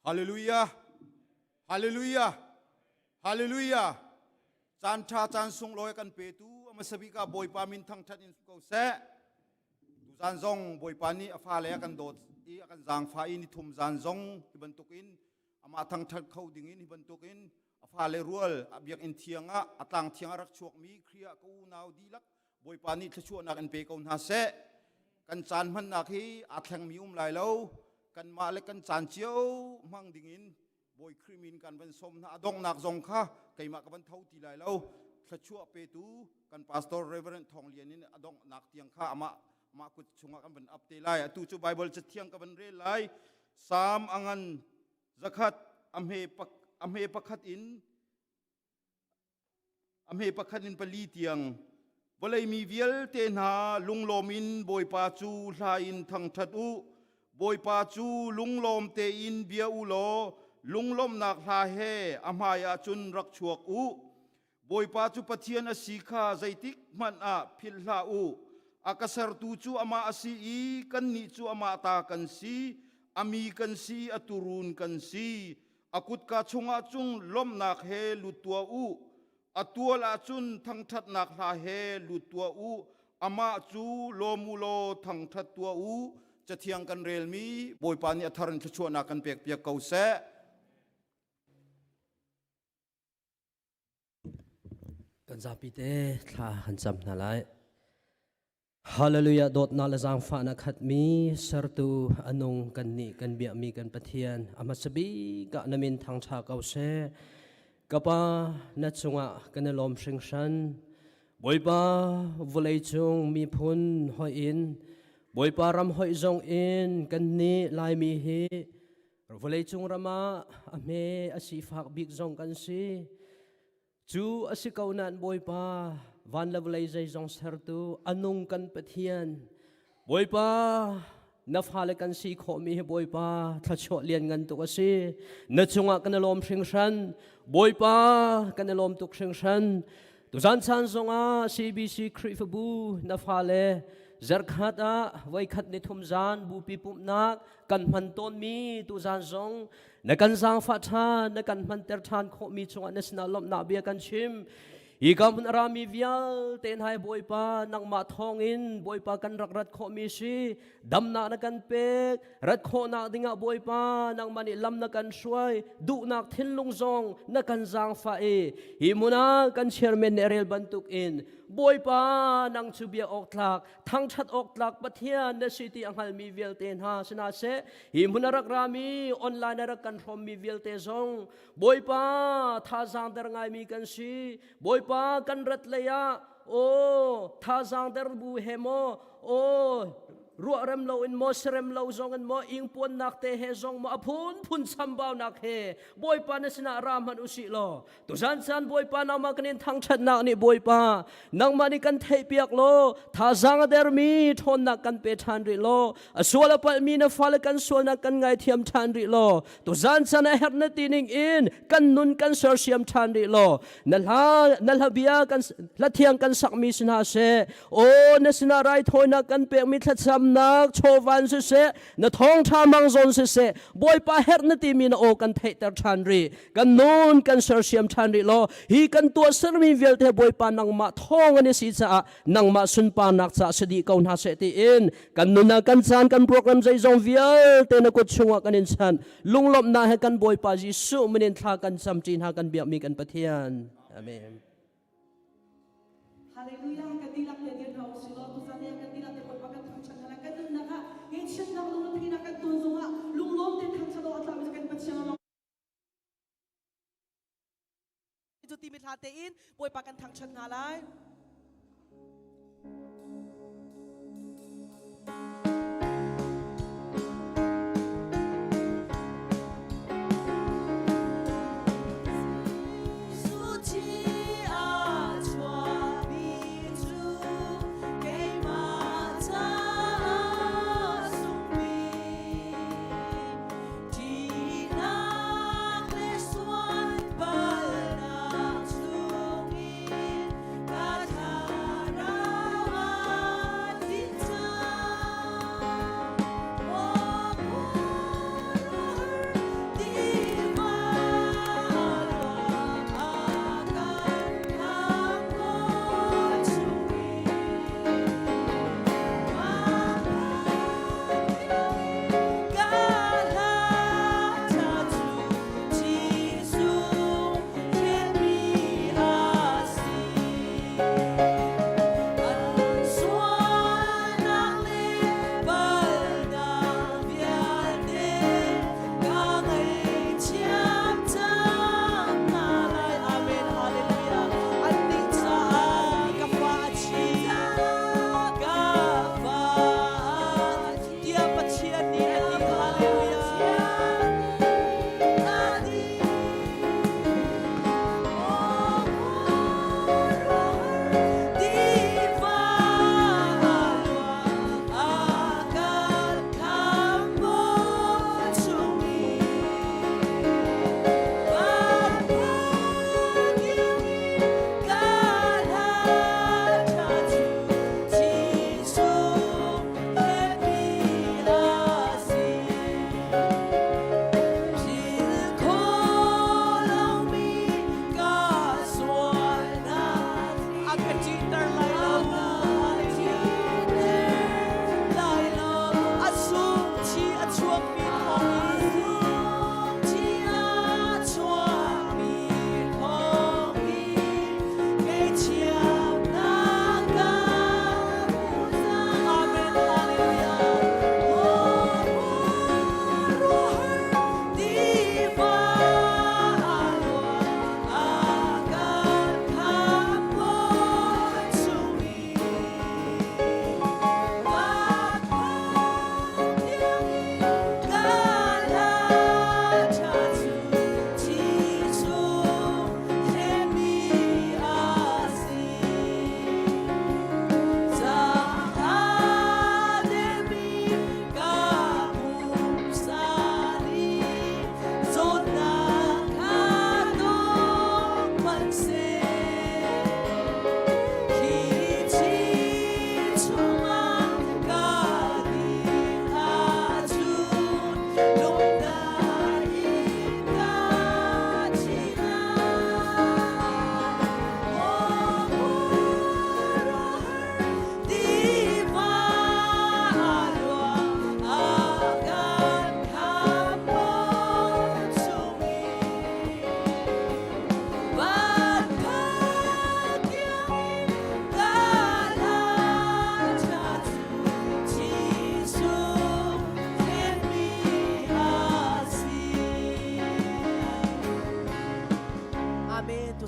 ฮาเลลูยาฮาเลลูยาฮาเลลูยาจานชาจานทรงลอยกันเปตูมาสบิกาบอยปามินทั้งทัดอินสุกเสดูจานซงบอยปานีอฟาเลกันโดดอีกันจางฟ้าอินทุมจานซงฮิบันตุกินอามาทั้งทัดเขาดิ่งอินฮิบันตุกินอฟาเลรัวลอเบียกอินเทียงะอัตังเทียงรักชวกมีเครียกูนาวดีลักบอยปานีทชวนักอันเปกอนฮาเสกันจานมันนักฮีอัตแหงมีลายเล่ากันมาเล็กกันจานเจียวมั่งดิ่งอินบอยครีมินกันเป็นสมนาดงนักจงค่ะไก่มากับเป็นเท่าตีลายเล่าทชวเปตูกันพาสตอร์เรเวอเรนทองเลียนินอดงนักเทียงค่ะมากุดชงกันเป็นอัปเตลัยตูจูไบเบิลจะเทียงกันเป็นเรลัยสามอังันจักขัดอเมปักขัดอินปลีเตียงบลายมีเวลเตนหาลุงลมินบอยปาจูลาอินทั้งทัดอุบอยปาจูลุงลมเตอินเบียอุโลลุงลมนักลาเฮอามายาจุนรักชวกอุบอยปาจูปะเทียนอสีขาใจติกมันอาพิลลาอุอากาศร์ตูจูอามาอสีอีกันนิจูอามาตากันสีอามีกันสีอตุรุนกันสีอากุดกาชงอาจุงลมนักเฮลุตัวอุอตัวลาจุนทั้งทัดนักลาเฮลุตัวอุอามาจูโลมูโลทั้งทัดตัวอุจะเทียงกันเรลมีบอยปานีอัทรันชวนนักกันเปียกเก่าเสกันจับปีเตท่าหันจำนั่นแหละฮาเลลูยาโดดนาลจางฟ้านักขัดมีสรตูอนงกันนี่กันเบียมีกันปะเทียนอามาสบีกะนมินทางชาเกาเสกะปานัดจงะกันลมสิงชันบอยปาวลัยจงมีพุนหอยอินบอยปารำหอยจงอินกันนี่ลายมีเฮวลัยจงรามาอเมอสิฟักบิกจงกันซีจูอสิกาวนันบอยปาวันละวลัยใจจงสรตูอนงกันปะเทียนบอยปานับหาเลกันสีขมีบอยปาถ้าชดเลียนเงินตุกสีนัดจงะกันลมสิงชันบอยปากันลมตุกสิงชันตุจันชันจงะ CBC คริฟบูนับหาเลจักขัดไว้ขัดในทุ่มจานบูปีปุ่มนักกันพันต้นมีตุจานจงในกันสร้างฟัดชาในกันพันเตอร์ชานขมีจงอันสนาลมนาเบียกันชิมอีกำรามีวิลเต้นให้บอยปานังมาทองอินบอยปากันรักขมีชีดำนากันเป็กรัดโคนักดิ่งบอยปานังมันลำนักันช่วยดุนักทิ้งลุงจงนักันจางฟ้าฮิมุนากันเชอร์เมนเอเรลบันตุกอินบอยปานังชูเบียออกหลักทั้งชัดออกหลักปะเทียนในสิที่อังฮัลมีวิลเต้นหาชนะเสฮิมุนารักรามีออนไลน์รักกันพรมมีวิลเตจงบอยปาท่าจางเดรไงมีกันชีบอยปากันรัตเลยะโอ้ท่าจางเดรบูเฮโมโอ้รัวเรมโลอินโมสเรมโลจงอินโมอิงปวนนักเตเฮจงมาพุนซัมบาวนักเฮบอยปานสนารามันอุสิโลตุจันซันบอยปานามากันอินทั้งชัดนักนี่บอยปานังมานิกันเทเปียกโลท่าจางเดรมีทนนักกันเปทันริโลสวลปมีนฟ้ากันสวลนักกันไงเทียมทันริโลตุจันซันเฮร์นตีนิงอินกันนุนกันเซอร์เซียมทันริโลนัลฮาเบียกันละเทียงกันสักมีสนาเซโอ้นสนาไรทนนักกันเปียกมิทัดซัมนักโชวันเสนท้องชามังซนเสบอยปาเฮร์นตีมีนโอกันเทตชันรีกันนูนกันเซอร์เซียมชันรีโลฮีกันตัวเซอร์มีเวลเทบอยปานังมาท้องอันนี้สิจ้านังมาสุนปานักจ้าสดีกาวนาเสตีอินกันนูนกันจานกันโปรแกรมใจจงเวลเตนกุดชงกันอินชันลุงลบนาให้กันบอยปาจิสุมันอินทากันซัมจีนหากันเบียมีกันปะเทียนอาเมนฮาเลลูยากันดีลักเดียนเขาสิโลตุซาเนียกันดีลักเดียนบอยปากันทำชันอะไรกันนึงนะคะเห็นฉันนักลุงที่นักกันตุนจงอ่ะลุงล้มเดินทางชะโลอัตลามิสกันปัจจัยเราจุดที่มีทาเตอินบอยปากันทางชันอะไร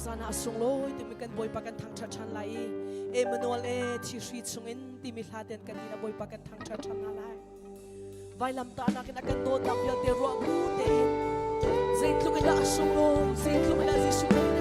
zana asung loi ti mi kan boy pa kan thang chan lai Emmanuel thi sri chungin ti mi hlaten kan ina boy pa kan thang chan na lai vai lam ta na kin akan do dam ya te ro bu te zait lu ila asung loi zait lu ila jisu kan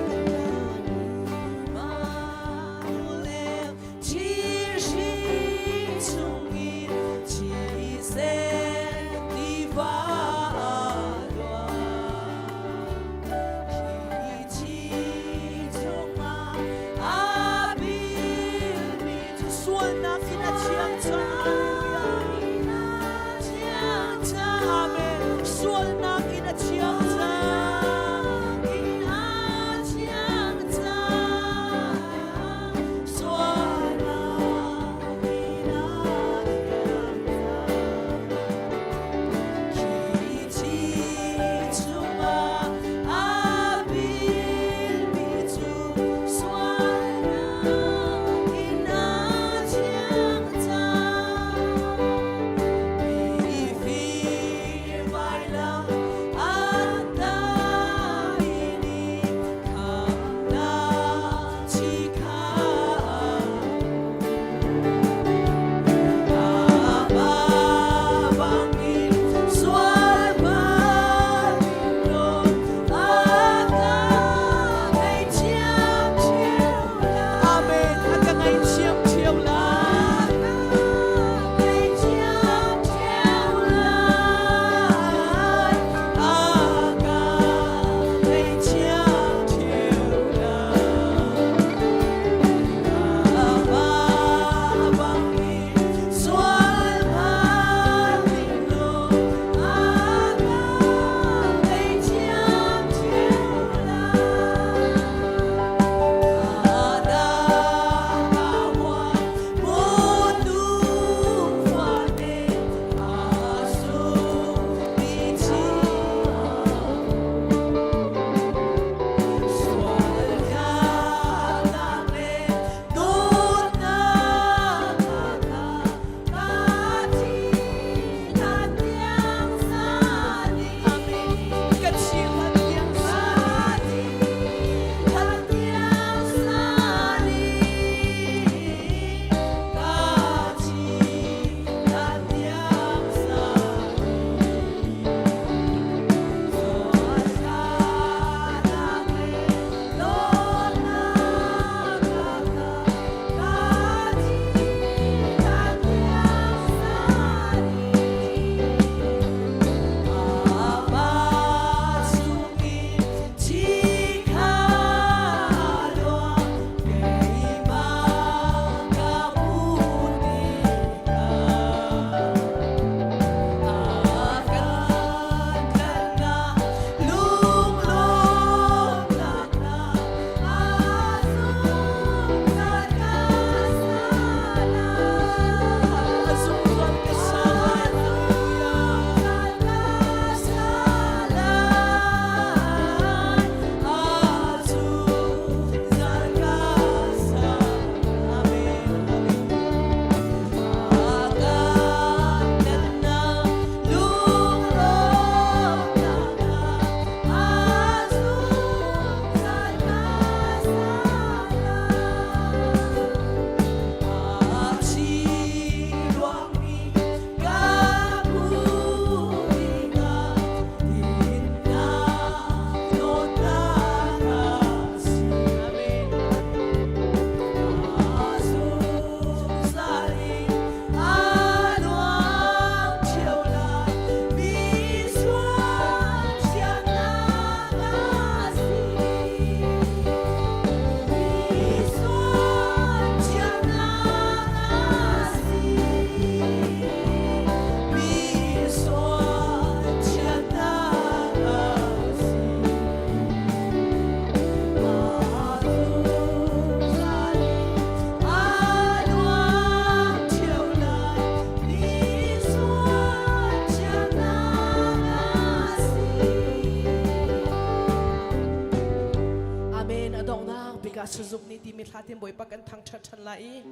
suzuk ni ti mi thlatin boy pa kan thang chan lai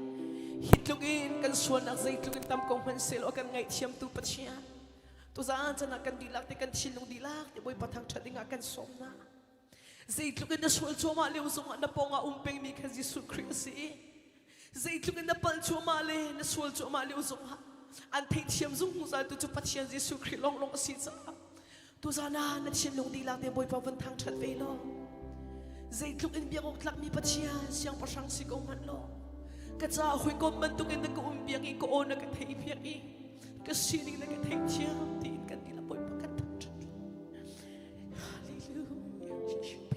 hitlugin kan suan ak zai tlugin tam kong hansel o kan ngai thiam tu pathian tu za chana kan dilak te kan thilung dilak te boy pa thang thadinga kan somna Zaitlugin na sual choma le usong na po nga umpeng mi ka Jesus Christ Zaitlugin na pal choma le na sual choma le usong ha an thei thiam zung za tu chu pathian Jesus Christ long long si cha tu zana na chen long di lang te boy pa van thang that ve lo Zaitlugin biang ok tlak mi pathian siang pasang si ko man lo ka cha hui ko man tu ken ko umbiang I ko ona ka thei piang I ka sining na ka thei thiam tin kan di la boy pa kan thang hallelujah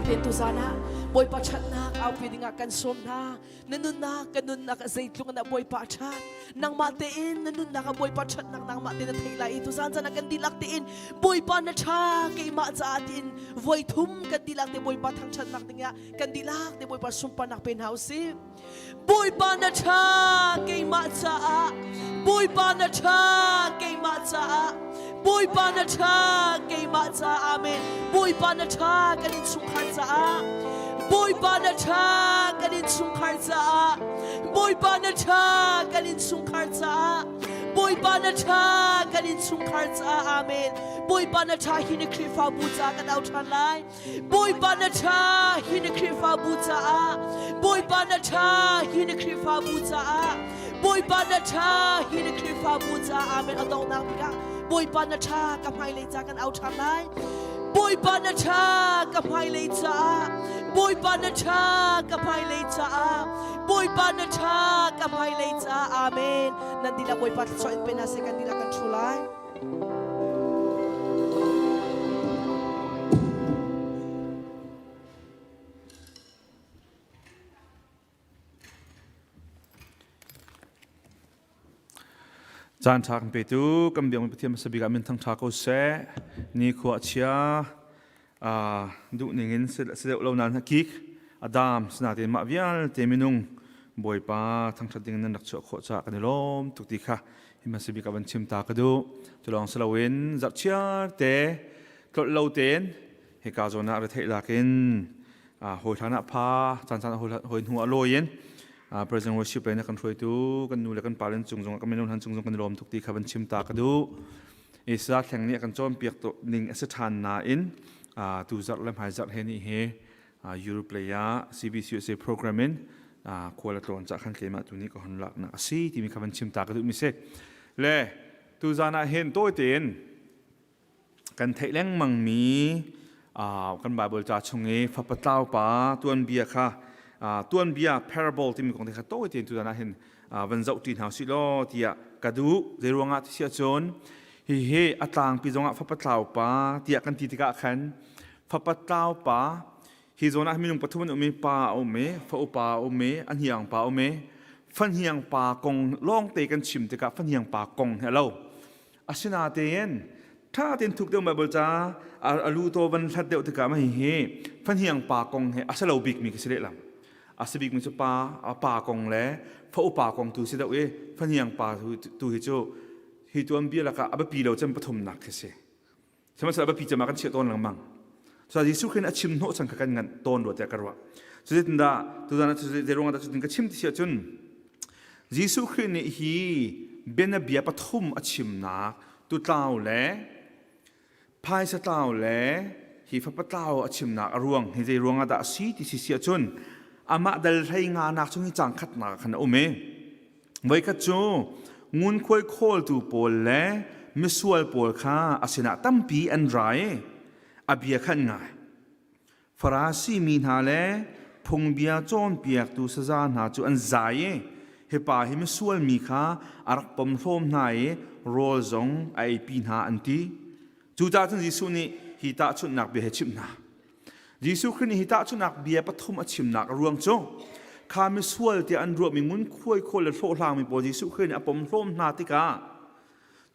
ten tu zana boy pa chat nak au pwede nga kan som na nanun na kanun na ka zaitlung na boy pa chat nang matiin nanun na ka boy pa chat nang matiin na thaila ito san na kan dilak tiin boy pa na cha kay ma za atin voy thum kan dilak te boy pa thang chat nak tinga kan dilak te boy pa sumpa nak penthouse boy pa na cha kay ma za boy pa na cha kay ma za boy pa na cha kay ma za amen boy pa na cha kanin sungkhan za boy pa na cha kanin sungkhan za boy pa na cha kanin sungkhan za boy pa na cha kanin sungkhan za amen boy pa na cha hini krifa buza kan au than lai boy pa na cha hini krifa buza boy pa na cha hini krifa buza boy pa na cha hini krifa buza amen adong nang bika boy pa na cha kamai le za kan au than lai boy pa na cha kamai le za boy pa na cha kamai le za boy pa na cha kamai le za amen nandila boy pa so in penase kan dila kan chulaiจานทางไปดูกำเบียงมันเทียมสบิกามินทั้งทากุเสนี่ขวดเชียดูหนึ่งอินเสด็จเรานานกิกอดามสนาเตมาวิลเตมินุงบอยป้าทั้งชัดดิ่งนั้นนักเชื่อขวดจากกันลมทุกทีค่ะที่มาสบิกาบันชิมตากระดูจะลองสลาวินจัดเชียเตะกดเราเต้นเหตุการณ์โจนาประเทศลากินโหยฐานะพาจานโหยหัวลอยเย็นPresent worship ไปนะกันช่วยดูกันดูแลกันปาเลนจุงจงกันไม่นุ่นหันจุงจงกันรวมทุกทีขับบันชิมตากระดูอิสระแข่งนี้กันจอมเปียกตัวหนึ่งสถานนาอินตูจัดและหายจัดเฮนี่เฮยูโรเปีย CBCUSA Programming ควรละตัวจากขันเกมาตัวนี้ก็หันหลักนะสิที่มีขับบันชิมตากระดูมิเสกและตูจานาเห็นตัวเตียนกันเทแรงมังมีกันบาเบิลจ่าชงเอฟับปะเต้าป่าตัวนเบียค่ะตัวเบีย parable ที่มีของเด็กโตเตียนตัวนั้นเห็นวันเจ้าตีนหาสิโลที่กระดูเจรวงอาที่เสียจนเฮอัตางปีจงอาฟับปะเต้าป่าที่กันตีติกะขันฟับปะเต้าป่าฮิโซนะมีนุ่งปฐุมอุเมป่าอุเมฟ้าอุป่าอุเมอันเฮียงป่าอุเมฟันเฮียงป่ากงล่องเตกันชิมติกะฟันเฮียงป่ากงเฮลโลอาศินาเตียนถ้าเตียนถูกเดียวมาเบลจ้าอาลูโตวันทัดเดียวติกะไม่เฮฟันเฮียงป่ากงเฮอาศลาบิกมีกิเสด็จลำอาศัยมิจฉาป่ากงแล้วฟ้าป่ากงตูสิเดาฟันยังป่าตูฮิโจฮิตัวอันเบียละก็อับปีเราจะปฐมนักเสียใช่ไหมสำหรับปีจะมากันเชื่อต้นหลังมังส่วนยิสุขึ้นอาชิมโนสังกัดงานต้นรวดแต่กระวะสุดท้ายตัวนั้นสุดท้ายเดี๋ยวเราจะถึงกับชิมที่เชื่อจนยิสุขึ้นนี่ฮีเบนเบียปฐมอาชิมนักตัวเต่าแล้วพายสเต่าแล้วฮีฟ้าเต่าอาชิมนักรวงฮีใจรวงอาดาสีที่เสียจนอามาดัลไทยงานักชงจังขัดนักขณะอุเมไว้ขัดจูงุนควยโคลตูโปลเล่มิสวลโปลข้าอาศินะตั้มปีอันไรอาเบียขันง่ายฟราซีมีนาเล่พงเบียจอนเปียกตูสซานาจูอันใจเฮปาฮิมิสวลมีข้าอารักปมโฟมนายโรลซงไอปีนาอันตีจูตาทันยิสุนีฮิตาชุนนักเบียชิมนายิสุคริสต์ฮิตาชุนักเบียปฐมอชิมนักรวงโจข้ามิสวลที่อันรวมมีงุนคุยคนละโลลางมีปอยิสุคริสต์อปมโฟมนาติกา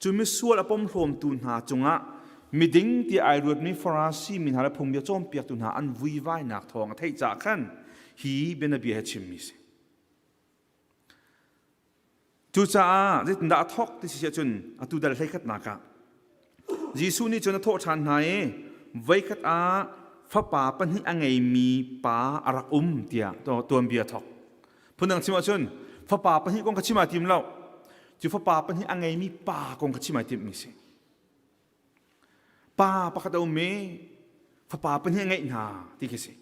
จูมิสวลอปมโฟมตูนหาจงะมีดิ้งที่ไอรวดมีฟราซีมีหาและพงเบียจอมเปียกตูนหาอันวิวายนักทองไทยจากขันฮีเป็นเบียชิมมิสจูจ้าจิตดาทอกที่เสียจนอตุดัลไทยขัดนักะยิสุนี่จนโทษทันไหนไว้ขัดฟ้าป่าปัญหาอังไงมีป่าอารักเตียตัวเบียทอกพูดถึงชิมาชนฟ้าป่าปัญหากงกัชิมาติมเล่าจู่ฟ้าป่าปัญหาอังไงมีป่ากงกัชิมาติมมิสิป่าปะกะตาเมฟ้าป่าปัญหาไงนาที่กิสิ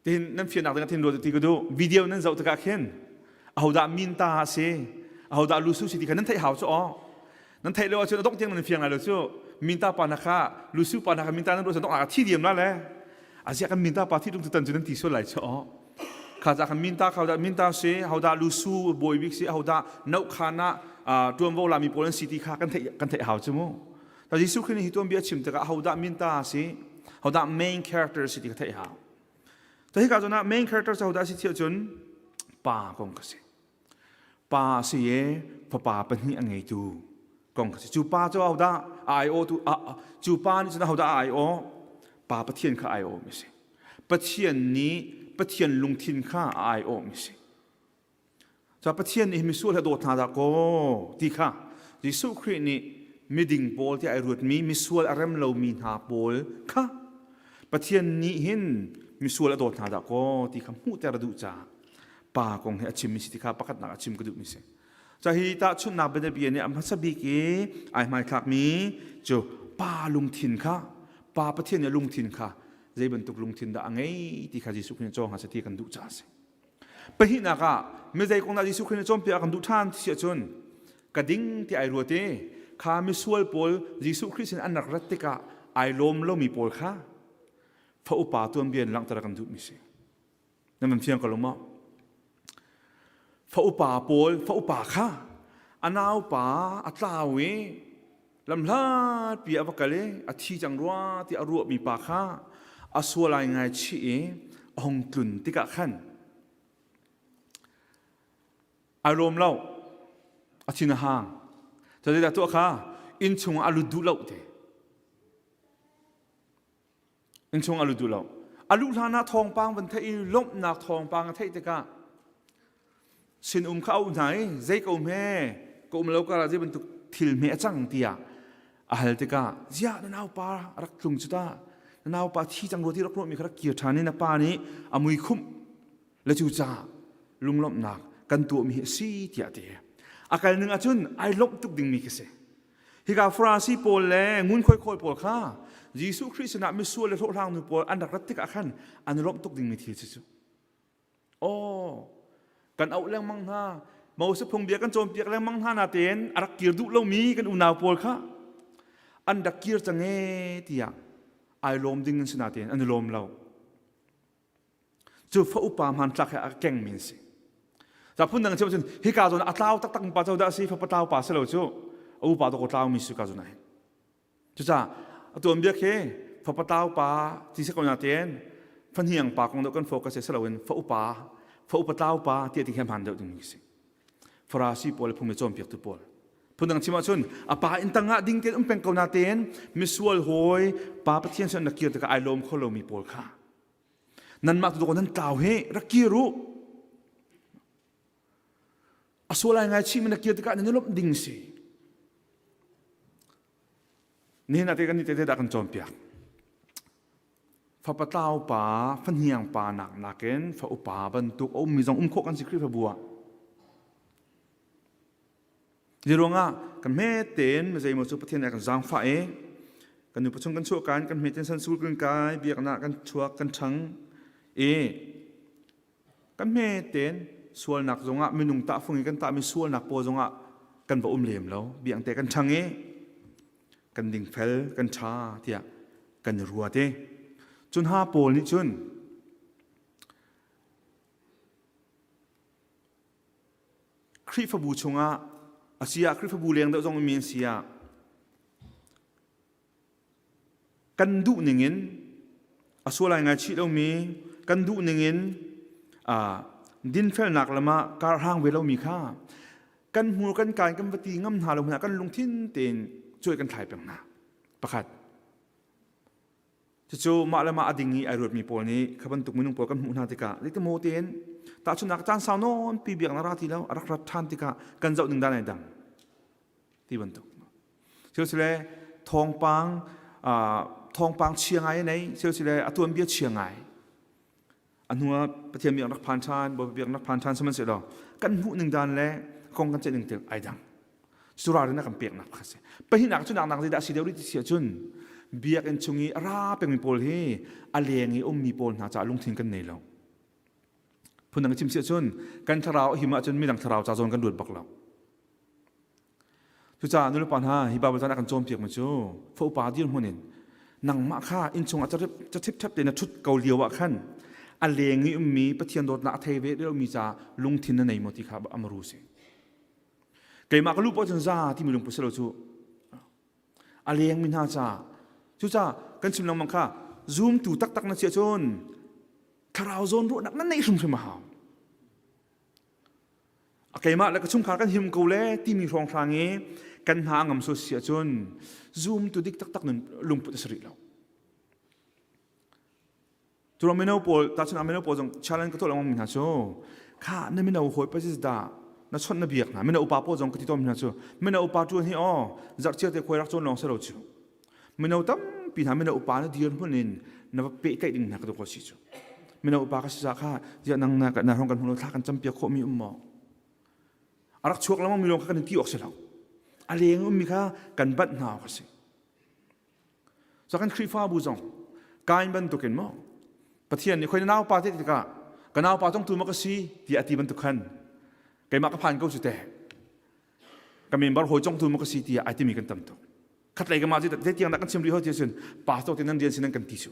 ที่นั่นเฟียนักตั้งที่ดูที่ก็ดูวิดีโอนั้นจะเอาตะกักเห็นเอาดามินตาเสเอาดาลูซูสิที่กันนั้นไทยหาวจ้อนั่นไทยเราจะต้องเที่ยงมันเฟียงอะไรจ้อมินตาปานะคะลูซูปานะคะมินตานั้นเราจะต้องอาที่เดียมนั่นแหละอาเซียกันมินตาปาที่ตรงจุดนั้นจุดนั้นที่สุดเลยจ้อข้าจากมินตาเขาได้มินตาเสเขาได้ลูซูบอยวิกเสเขาได้นกขานะตัวโบราณมีโพลันซิตี้ข้ากันเทหาวจ้อแต่ยิสุขึ้นที่ตัวเบียชิมแต่ก็เขาได้มินตาเส เขาได้ main character สิที่เขาเทียบแต่ที่การจนนะ main character เขาได้สิที่จนป่ากงกสิป่าสิเย่พอป่าเป็นนี่อังไงดูกงกสิจูป่าจะเอาได้ I.O. ตัวจูป่านี่จะเอาได้ I.O. ป่าประเทียนข้า I.O. ไม่ใช่ประเทียนนี้ประเทียนลุงทินข้า I.O. ไม่ใช่จะประเทียนนี้มีส่วนให้โดดนาดาโกดีค่ะยิสุครินี่มีดิ่งโปลที่ไอรุดมีส่วนอารมณ์เรามีหาโปลค่ะประเทียนนี้เห็นมีส่วนให้โดดนาดาโกดีค่ะมูแต่ระดูจ้าป่ากงให้อาชิมมิสิที่ข้าประกัดนักอาชิมกระดูกมิสิจะฮิตาชุนนาเบเดบีเนี่ยมันสบิกีไอหมายคลักมีจูป่าลุงทินค่ะป่าประเทียนเนี่ยลุงทินค่ะใจบรรทุกลุงทินได้ไงที่ข้ายิสุครินจ้องหาสติกันดูจ้าสิไปหินักะไม่ใจของนายยิสุครินจ้องเปียกันดูท่านเสียจนกระดิ่งที่ไอรัวเต้ข้ามีส่วนโปลยิสุคริสต์อันนักรัตติกะไอลมเรามีโปลข้าพระอุปาตัวเบียนหลังตระกันดูมิสินั่นมันเพียงกลมอ่ะพระอุปาโปลพระอุปาข้าอันเอาป่าอัตลาเวลำลาดปีอวกาเลอธิจังรัวที่อรัวมีป่าข้าอสวลายไงชีเอหงตุนติกะขันอารมณ์เราอธินาหางจะได้ตัวข้าอินชงอาลุดูเราเดอินชงอาลุดูเราอาลุลานาทองปังวันเทอีลบนักทองปังเทติกะสินเข้าไหนใจกูแม่กูไม่รู้ก็เราจะเป็นตุกทิลเมจังเตียอาเหลติกะเจ้าหน้าป่ารักลุงจุดาหน้าป่าที่จังรัวที่รักรัวมีครักเกียรติฐานในป่านี้อามุยคุ้มและจูจ่าลุงลบนักกันตัวมีสีเตียเตียอาการหนึ่งอาจุนไอลบตุกดิ่งมีกษัตริย์ฮิกาฟราซีโปลแลงุนค่อยๆโปลข้ายิสุคริสต์นะมิส่วนเลทุกทางนุโปลอันดักรัตติกะขันอันลบตุกดิ่งมีที่สุดโอ้กันเอาแรงมังฮาเมาสพงเบียกันโจมเปียกแรงมังฮานาเตนอารักเกียร์ดุเรามีกันอุณาโปลข้าอันดักเกียร์จังเงตียไอลมดิ่งสนาเตนอันลมเราจูฟ้าอุปามันสักแค่แก่งมินสิจะพูดนั่งเชื่อว่าฮิกาจนอัตลาวตักตักป่าเจ้าได้สิฟ้าปะตาวป่าเสลวจูอุปาตัวก็ตาวมีสุกาจนไหนจุจ้าตัวเบียเคฟ้าปะตาวป่าที่สักคนนาเตียนฟันเหียงป่าของเรากันโฟกัสเสลวินฟ้าอุปตาวป่าที่ที่แคมพันเดียวตรงนี้สิฟราซีโปลพุ่งไปโจมเปียกตุโปลพูดนั่งเชื่อว่าจุนป่าอินตังะดิ่งเตียนเป็นคนนาเตียนมิสวลโฮยป่าปะเทียนเสนนักเกียรติกับไอลมโคโลมีโปลค่ะนั่นมาตัวคนนั้นกล่าวเฮรักเกียรุอสวลายไงชีมันนักเกียรติกันนี่ลบดิ่งสินี่นาทีกันนี่เตะกันโจมเปียกฟ้าปะตาวป่าฟันเหียงป่าหนักนักเกินฟ้าอุปาบรรทุกมีจงโคกันสิคริฟบัวจีรงอ่ะกันเมเต็นไม่ใช่มาสุปเทียนกันจางฟ้ากันอยู่ประชุมกันชั่วกันเมเต็นสันสูกันกายเบียกหน้ากันชัวกันชังกันเมเต็นส่วนหนักจงอ่ะมีนุ่งตาฟงกันตามีส่วนหนักโปจงอ่ะกันบ่เหลี่ยมแล้วเบียงแต่กันชังกันดิ่งเฟลกันชาเที่ยกันรัวเต้จน5โปนี่จนคริฟบูชงอ่ะอาเซียคริฟบูเลียงเดาจงมีเซียกันดุหนึ่งเงินอาส่วนอะไรไงชีเรามีกันดุหนึ่งเงินดินเฟลหนักละมาการห้างเวลามีค่ากันหัวกันการกันปฏิงำหาลงหากันลงทิ้นเต็นช่วยกันถ่ายเป็นหน้าประคัดจะโจมาละมาอดิ่งนี้ไอรถมีโปลนี้ขับรรทุกมือนุ่งโปลกันหุ่นหาติกาลิตโมเต็นตาชุนักจานสาวนอนปีเบียงนาราทีแล้วรักรัฐานติกากันเจ้าหนึ่งด้านไหนดังที่บรรทุกเชื่อสิเลยทองปังเชียงไงในเชื่อสิเลยตัวเบียเชียงไงอันหัวประเทศเบียงนักพันชานบ่เบียงนักพันชานสมัยเสร็จแล้วกันหูหนึ่งด้านแล้วคงกันเจหนึ่งเตียงไอดังสุราเรื่องนักกันเปียกนักพัสไปที่หนักจุนักที่ได้สิเดียวที่เสียจุนเบียกันชงงี้ราเป็นมีโปลเฮอเลียงงี้มีโปลหาจะลงทิ้งกันในเราพูดนังชิมเสียจุนกันทราวหิมะจนมีดังทราวจะจนกันดูดบักเราจุจ้านุลปันฮาฮิบาบจันกันโจมเปียกมันจูฟูปาดีนหัวนินนังมาค่าอินชงอาจจะทิพทับเดนชุดเกาเลียวะขันอเลียงงี้มีปะเทียนโดดนาเทเวเรื่องมีจะลงทิ้งในมติครับอมรูสิเกี่ยมากลูกพ่อจันซาที่มีลงพุทธโลจูอเลียงมินาจาจุจ้ากันชิมลงมังค่า zoom tu tak tak na chia chon tharau zon ru nak nan nei sum sum ha akai ma la ka chung khar kan him ko le ti mi rong range kan ha ngam so sia chon zoom tu dik tak tak nun lung put sri lo tu ro meno pol ta chun ameno pol jong challenge ka to long min ha cho kha na meno hoi pa jis da na chon na biak na meno upa po jong ka ti to min ha cho meno upa tu hi o zar chia te khoi rak chon long sa lo chu meno tam pi na meno upa na dion hunin na pe kai ding na ka to ko si chu meno upa ka sa kha ja nang na ka na rong kan hulo tha kan cham pia kho mi mo arak chuak lamang mi long ka kan ti ok se lo aleng mi kha kan bat na ka se so kan khri fa bu jong kain ban to ken mo pathian ni khoi na naw pa te ti ka naw pa tong tu ma ka si ti ati ban tu khan kai ma ka phan ko chu te ka member hoi chong tu ma ka si ti ati mi kan tam to khat lai ka ma ji te tiang na kan sim ri ho ti sun pastor te nan dian sin kan ti su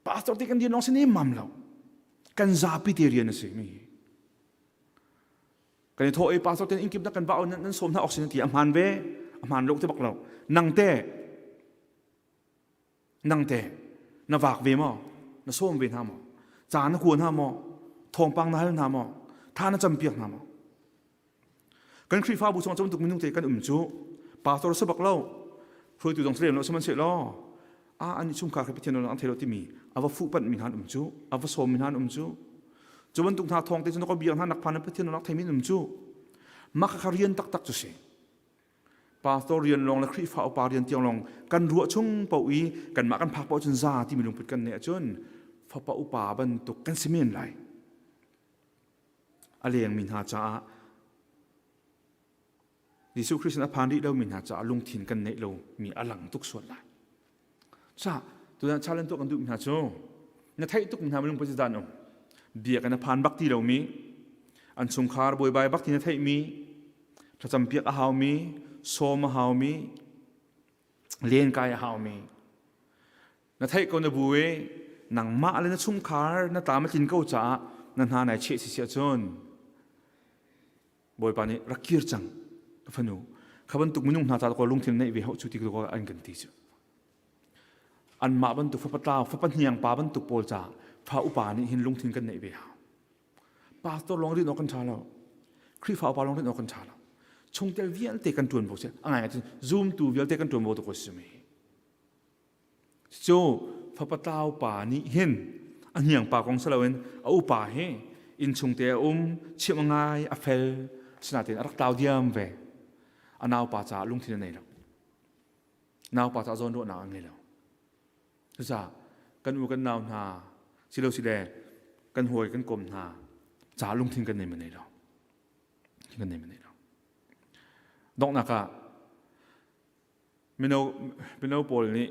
pastor te kan dian no sin ni mam lo kan za pi te rian se mi kan tho e pastor te in kip na kan ba on nan som na oxygen ti amhan ve amhan lok te bak lo nang te na vak ve mo na som ve na mo cha na ku na mo thong pang na hal na mo tha na cham piak na mo kan khri fa bu chong chom tuk minung te kan chu pastor sa bak lo phoi tu dong slem lo saman se lo ani chung kha khapithen lo an thelo ti mi ava fu pan min han chu ava som min han chu chuban tung tha thong te chun ko biang han nak phan pathian lo nak thaimin chu mak kharian tak tak chu se pastor rian long la khri fa pa rian tiang long kan ruwa chung pawi kan ma kan phak pa chun za ti milung put kan ne chun fa pa upa ban tu kan simen lai aleng min ha cha Yesu Christ na phandi lo min ha cha lung thin kan nei lo mi alang tuk suat lai cha tu na challenge to kan du min ha cho na thai tuk min ha lung pa ji dan om bia kan phan bak ti lo mi an chung khar boi bai bak ti na thai mi tha cham piak a haw mi som a haw mi len kai a haw mi na thai ko na buwe nang ma le na chung khar na ta ma tin ko cha na na nai che si sia chon boi pa ni rakir chang phanu khaban tuk minung na ta ko lung thin nei ve ho chu ti ko an kan ti chu an ma ban tu fa pata fa pan hiang pa ban tu pol cha pha upa ni hin lung thin kan nei ve ha pastor long ri no kan tha lo khri fa pa long ri no kan tha lo chung tel vial te kan tuan bo se angai zoom tu vial te kan tuan bo to ko sumi so fa pata upa ni hin an hiang pa kong salawen a upa he in chung te chimangai a fel snatin arak taw diam ve anaw pa cha lung thin nei lo naw pa cha zon ro na ang nei lo cha kan u kan naw na silo si le kan hoi kan kom na cha lung thin kan nei ma nei lo kan nei ma nei lo dok na ka mino pol ni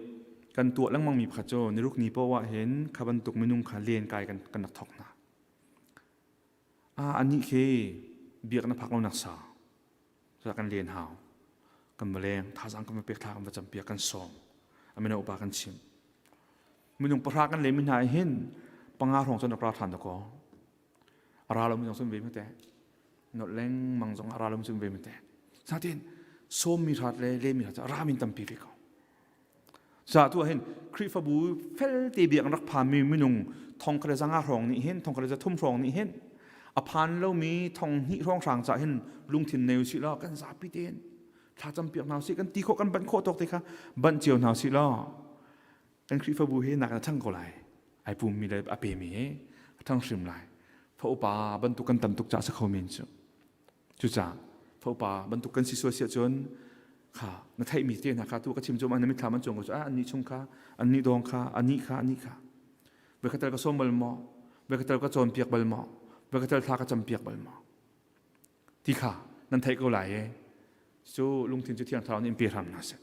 kan tu lang mang mi pha cho ni ruk ni po wa hen khaban tuk minung kha len kai kan nak thok na ani khe biak na phak lo nak sa sa kan len haw kan maleng tha sang kan pek tha kan cham pia kan som amena upa kan chim minung pra kan le min hai hin panga rong chon pra than ko ara lo minung som ve me te no leng mang jong ara lo som ve me te sa tin som mi that le mi that ra min tam pi ko sa tu hin khri fa bu fel te biak rak pha mi minung thong kre janga rong ni hin thong kre ja thum rong ni hin a phan lo mi thong hi rong sang cha hin lung thin neu si lo kan za pi ten tha cham piak naw si kan ti kho kan ban kho tok te kha ban chiu naw si lo kan khri fa bu he nak thang ko lai ai pu mi le a pe mi he thang sim lai pho pa ban tu kan tam tuk cha sa kho min chu cha pho pa ban tu kan si so sia chon kha na thai mi te na kha tu ka chim chom an mi tha man chong ko an ni chung kha an ni dong kha an ni kha be khatal ka som bal mo be khatal ka chon piak bal mo be khatal tha ka cham piak bal mo ti kha nan thai ko lai e chu lung thin chu thiang thau ni pi ram na se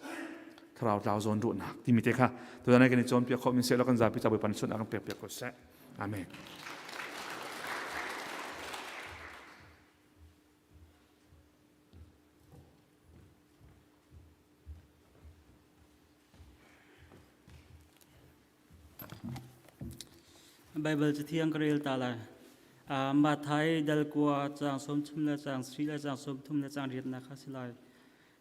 thrau tau zon ru nak ti mi te kha to na ke ni chon piak kho min se lo kan za pi cha be pan sun ang piak piak ko se amen Bible chỉ thiêng cái ta là mà thái dal qua trang som thum la trang sri la trang som thum la trang riết na khá lại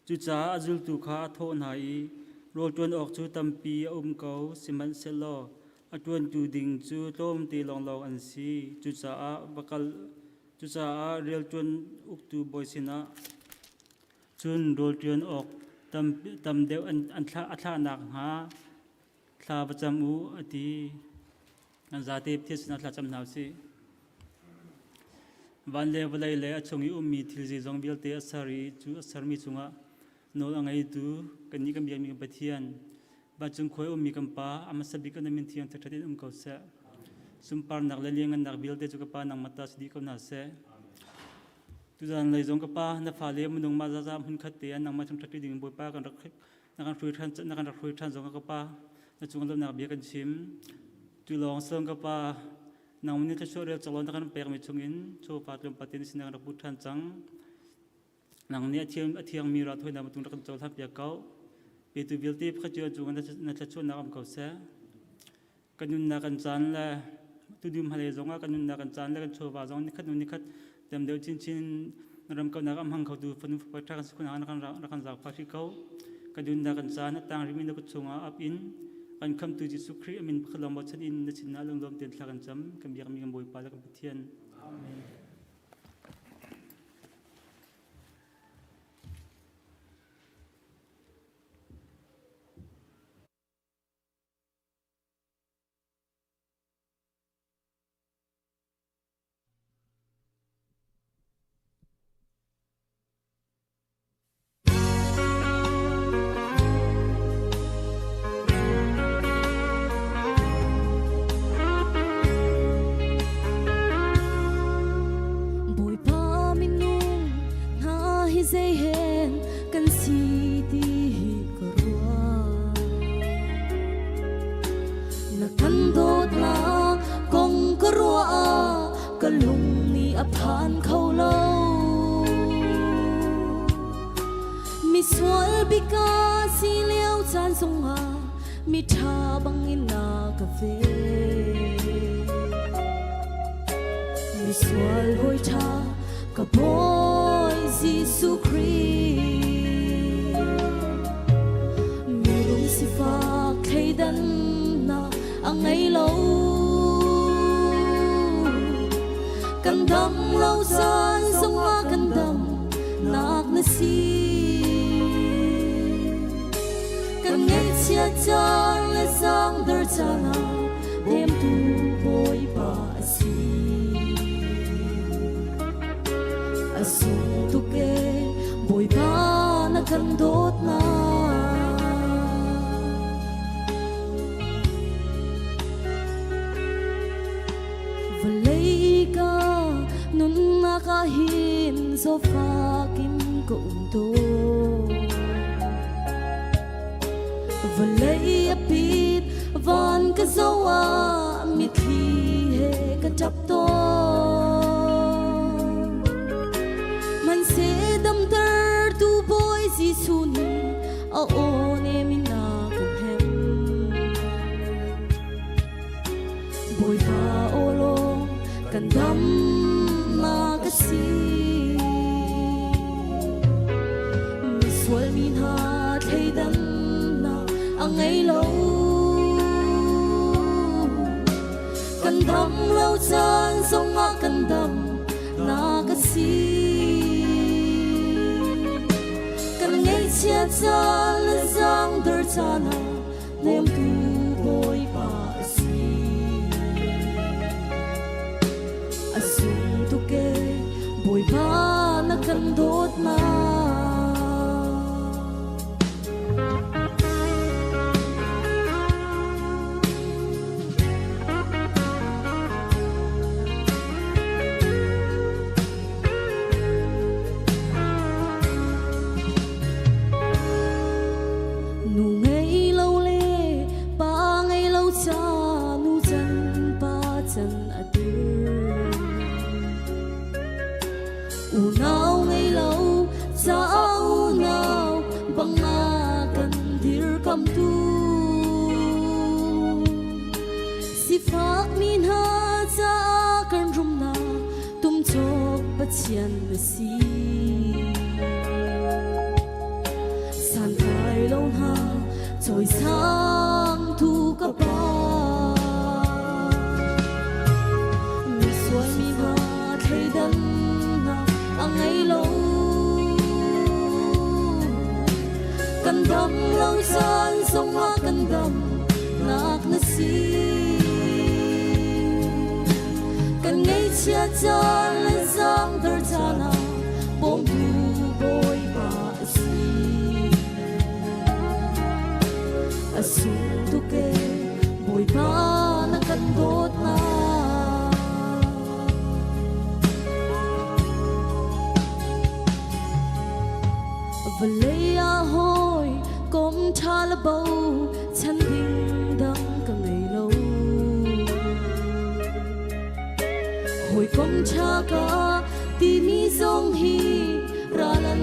chú cha azul tu khá thôn hai rô tuân ọc chú tâm pi câu xì mặn xe lo a tuân chú đình chú tôm tì lòng lòng ăn si chú cha a bakal chú cha a real tuân uk tu boy sina chun rô tuân ọc tâm đều ăn thla nạc ha thla bacham u ati an za te pthi sina thla cham nau si van le valai le achongi mi thil ji jong bil te asari chu asar mi chunga no angai tu kani kam yang mi pathian ba chung khoi mi kam pa ama sabi kan min thiang thathatin ko sa sumpar nak le liang nak bil te chu ka pa nang mata sidi ko na se tu jan lai jong ka pa na fa le munung ma za za hun khat te nang ma chung thati ding boi pa kan rak nakan rui than jong ka pa na chung lo nak bi kan chim tu long song ka pa nang muni ka shore chalon kan pek mi chungin cho patlum patin sinang rak puthan chang nang ne athiang mi ra thoi na mutung rak chol thap ya kau pe tu bilti pha chu chung na cha chu na am kau sa kanun na kan chan la tu dim hale zonga kanun na kan chan la kan cho ba jong ni khat tem deu chin ram kau na am hang khau tu fun pa tha kan sukuna na kan jak pha thi kau kanun na kan chan tang rimin ko chunga up in kan kham tu ji sukri amin khalam ba chan in na chin na long lom ten thla kan cham kam yak mi ngam boi pa la kan pathian amen trôi sang thu cấp ba mi xuôi mi hoa thấy đâm na ang ấy lâu cần đâm lâu gian sông hoa cần đâm nạc na si cần ngay chia chân lên giang đỡ chana bom bu boy ba si asung tu ke boy ba na kan dot na Valea hoi kom chala bau chan ding dang ka ngai lo hoi kom cha ka ti mi zong hi ralan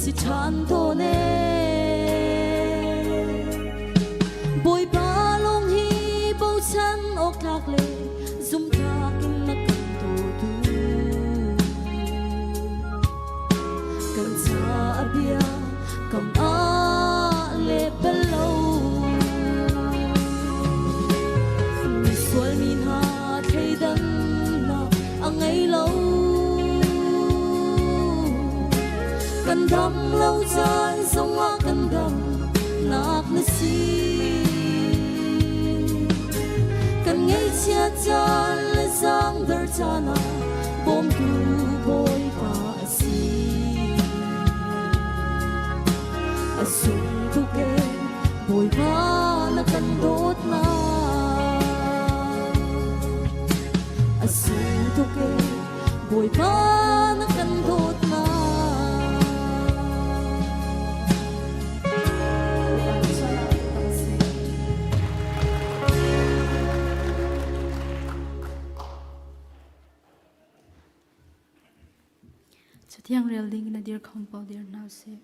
si chan to ne boy pa long hi bau chan ok lak le zum ta kin na kan to tu kan cha abia cầm a lệ bello mi xuôi min ha thấy đâm na ang ấy lâu cần đâm lâu chân sông hoa cần đâm nạc na si cần ngay chia chân lên giang đỡ chana bom tu boy pa si asung tu ke boy ba na kan dot na asung tu ke boy ba na kan dot na Chatiang rel ding na dear compound dear now say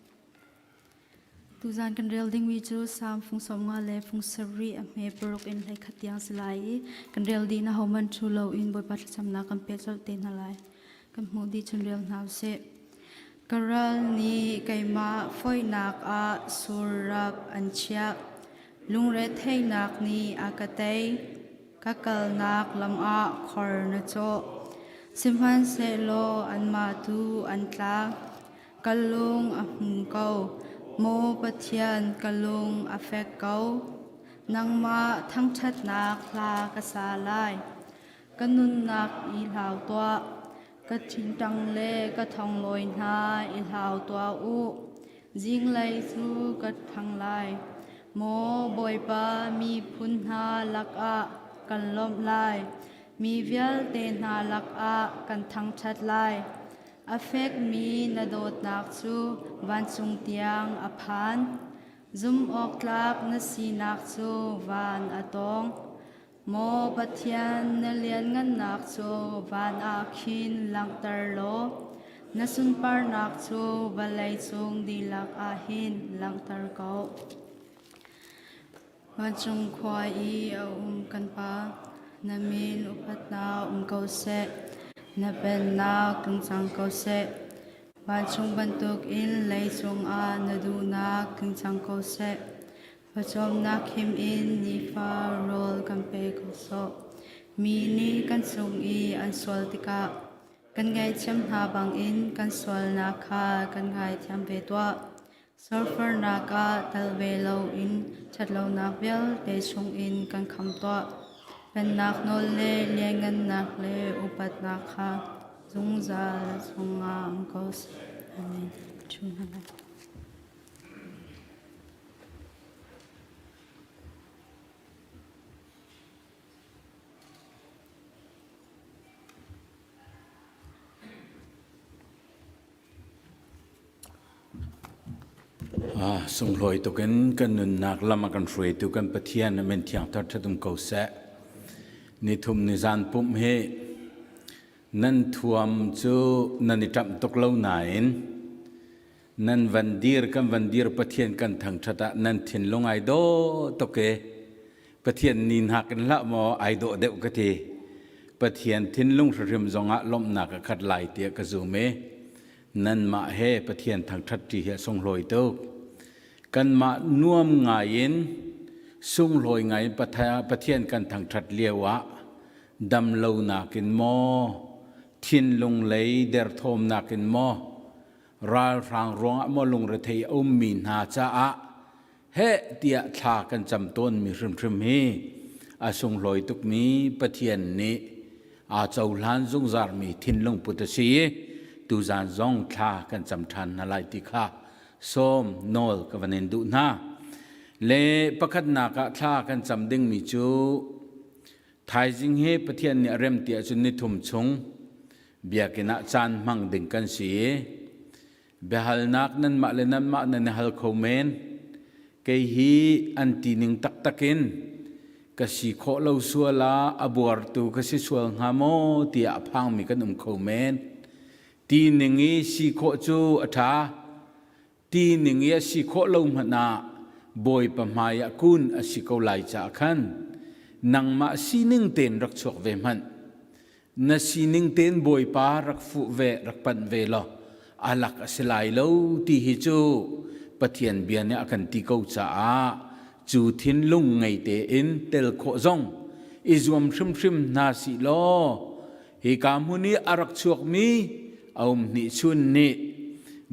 tu zan kan rel ding wi chu sam phung som nga le phung sari a me perok in lai khatiang silai kan rel di na homan thu lo in boy pat cham na kan pe chal te na lai kan mu di chun rel now se karal ni kaima foi nak a surap anchia lungre thei nak ni akatei kakal nak lam a khor na cho simhan se lo an ma tu an tla kalung a hung kau mo pathian kalung a fek kau nang ma thang that nak la ka sa lai kanun nak i lau toa ka thin tang le ka thong loi na i lau toa u jing lai chu ka thang lai mo boy pa mi phun ha lak a kan lom lai mi vial te na lak a kan thang that lai affect mi na dot nak chu van chung tiang a phan zum ok tlak na si nak chu van atong mo pathian na lian ngan nak chu van a khin lang tar lo na sun par nak chu balai chung di lak a hin lang tar ko van chung khwai i a kan pa na min upat na kau se na pen na kung sang kau se ban chung bantuk in lay chung a na du na kung sang kau se pachom na kim in ni fa rol kan pe kau so mi ni kan sung i an sol tika kan ngai chem ha bang in kan sol na kha kan ngai thiam ve twa surfer na ka tal ve lo in chat lo na bel pe chung in kan kham twa pen nak no le lengan nak le upat nak kha zung za sunga angkos amen chung na sung loi to kan nun nak lama kan free tu kan pathian men thiang tar thadum ko se ni thum ni zan pum he nan thuam chu nan ni tam tok lo nain nan vandir pathian kan thang thata nan thin longai do to ke pathian nin ha kan la mo ai do deu ka thi pathian thin lung rim zonga lom na ka khat lai te ka zu me nan ma he pathian thang that ti he song loi to กันมาน่วมงายินสุ่งลอยไงประเทียนกันทางทัดเลียวะดำเลวนากินหมอทินลงเลยเดรทมนากินหมอราทางร้องมอลงระเทยมีนาจ้าเฮเตียทากันจำต้นมีริมเฮอาสุ่งลอยตุกนี้ประเทียนนี้อาเจ้าล้านจงจารมีทินลงปุตสีตูจานจงทากันจำทันอะไรติค่ะส้มโนลกับวันเนดูนาเลประคัดนากะทากันจำดึงมีจูไทยจิงเฮประเทียนเนี่ยเริ่มเตียจุนนิทุมชงเบียกินะจานมังดึงกันสีเบฮัลนักนั้นมาเลนั้นมานันฮัลโคเมนเกฮีอันตีนิงตักตักินกสิโคเลวสัวลาอบวรตูกสิสวงฮามโมตีอาพังมีกันโคเมนตีนิงสิโคจูอัฐาตีนิงสิโคเลวมนาบอยปมายกุนอสิโกไลจากขันนังมาสีนิงเต็นรักชกเวมันนสีนิงเต็นบอยปารักฟุเวรักปันเวลออาลักอสิไลโลตีฮิจูปะเทียนเบียนเนี่ยกันตีเกาจ้าจูทินลุงไงเตอินเตลโคซงอิจวมชิมนาสิโลฮิกามุนีอารักชกมีเอาหนิชุนนิ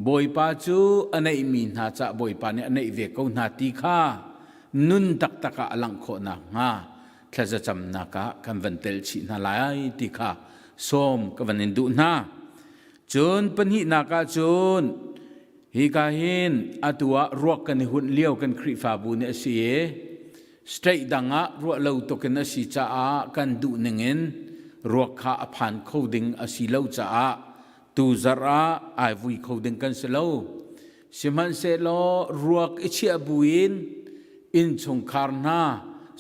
บอยปาจูอันไหนมีนาจะบอยปาเนี่ยอันไหนเวกเอานาตีข้านุนตักตะกะลังโคนักงาแค่จะจำนักะกันวันเตลชินาลายตีข้าส้มกันวันนินดูนาจนปนินักะจนฮิกาหินอัตัวรัวกันหุ่นเลี้ยวกันคริฟาบุเนสีสเตย์ดังะรัวเลวตกันสีจ้ากันดูหนึ่งเงินรัวข้าผ่านเขาดึงสีเลวจ้าตูจาระไอวุยเขาดึงกันเสลวสิมันเสลอรัวอิเชียบุยนอินชงคาร์นา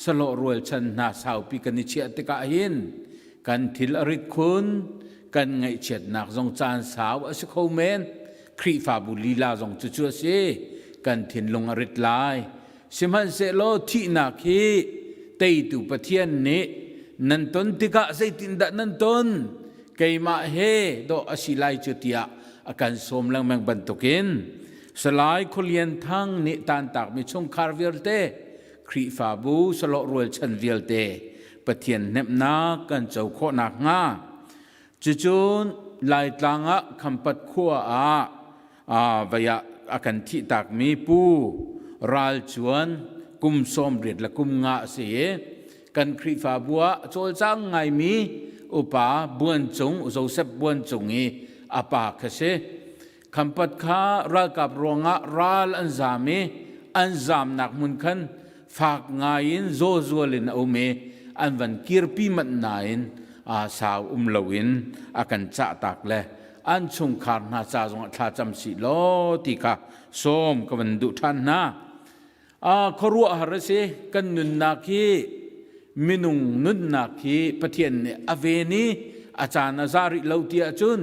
สโลรวยชันนาสาวปีกันอิเชียติกาหินกันทิลอริคุณกันไงเฉียดนักจงจานสาวอสโคเมนครีฟาบุลีลาจงจุดเสียกันทินลงอริดลายสิมันเสลอที่นักฮีเตยตูปะเทียนเนนันตนติกะใส่ตินดะนันตนไกมาเฮโดอสิไลจุติยาอาการสมลังแมงบันตุกินสลายคุเลียนทั้งนิตานตักมีชงคาร์เวลเตครีฟาบูสโลรวยชันเวลเตปะเทียนเนบนากันเจ้าโคนักงาจุนลายตางะคำปัดขัววายอากันที่ตักมีปูรัลชวนกุมสมเรียดและกุมงาเสียกันครีฟาบัวโจลจังไงมีอุปาบวนจงโจเซบบวนจงอีอาปากเสคำปัดข้ารัลกับรองะรัลอันจามีอันจามนักมุนขันฝากงายินโจโจลินเอาเมอันวันกิรปีมันนายนสาวลวินอากันจะตักเลยอันชงคาร์นาจาจงท่าจำสิโลติกาส้มกับวันดุทันนะขรัวหาเสกันนุนนาคีมินุงนุนนาคีปะเทียนเนี่ยอเวนีอาจารย์นาซาริเลวตีอาจุน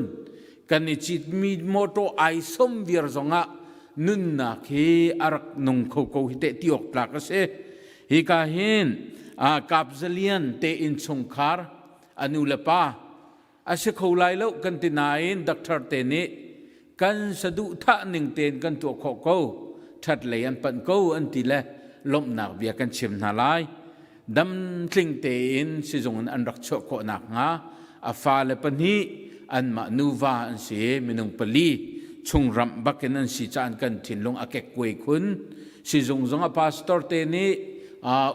กันนิจิตมีโมโตไอส้มวิรจงะนุนนาคีอารักนุงเขาฮิเตติอกปลากเสฮิกาเฮนกับเซเลียนเตอินชงคาร์อนุลปาอาศัยเขาไล่แล้วกันตินายนดักทาร์เตนิกันสะดุท่าหนึ่งเตนกันตัวขอเขาชัดเลยอันปันเขาอันติเลล้มหนักเบียกันเชื่อมนาลายดำทิ้งเตนสิจงอันรักชกหนักงาอาฟาเลปนีอันมานูวาอันเสียมินุงปลีชงรำบักนันสิจานกันทิ้งลงอาเกกวยคุณสิจงอาพาสตอร์เตนิ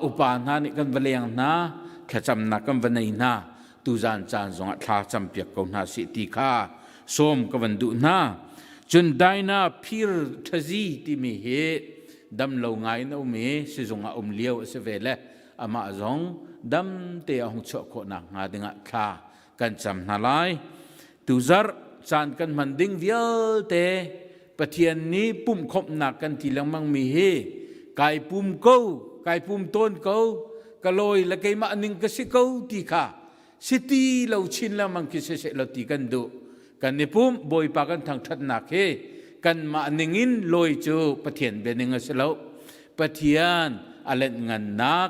อุปานานิกันวเลียงนาแค่จำนักกันวันไหนนาตูจานจานจงท่าจำเปียกกนาสิติข้าส้มกับวันดุนาจนได้นาพิรทจีที่มีเหตุดำเหลาไงนะเมสิจงเลี้ยวเสวเลอามาจงดำเตะหงชกนักงาดึงท่ากันจำนาลายตูจารจานกันมันดิ้งเวียเตปะเทียนนี้ปุ่มคบหนักกันทีหลังมังมีเหไก่ปุ่มเก้าไก่ปุ่มต้นเก้ากะลอยและไก่มาหนึ่งก็สิเก้าตีข้าสิตีเราชินแล้วมันคิดเสร็จเราตีกันดูกันในปุ่มบอยปากันทางทัดหนักเฮกันมาหนึ่งอินลอยจูปะเทียนเป็นหนึ่งเสร็จแล้วปะเทียนอะไรเงินนัก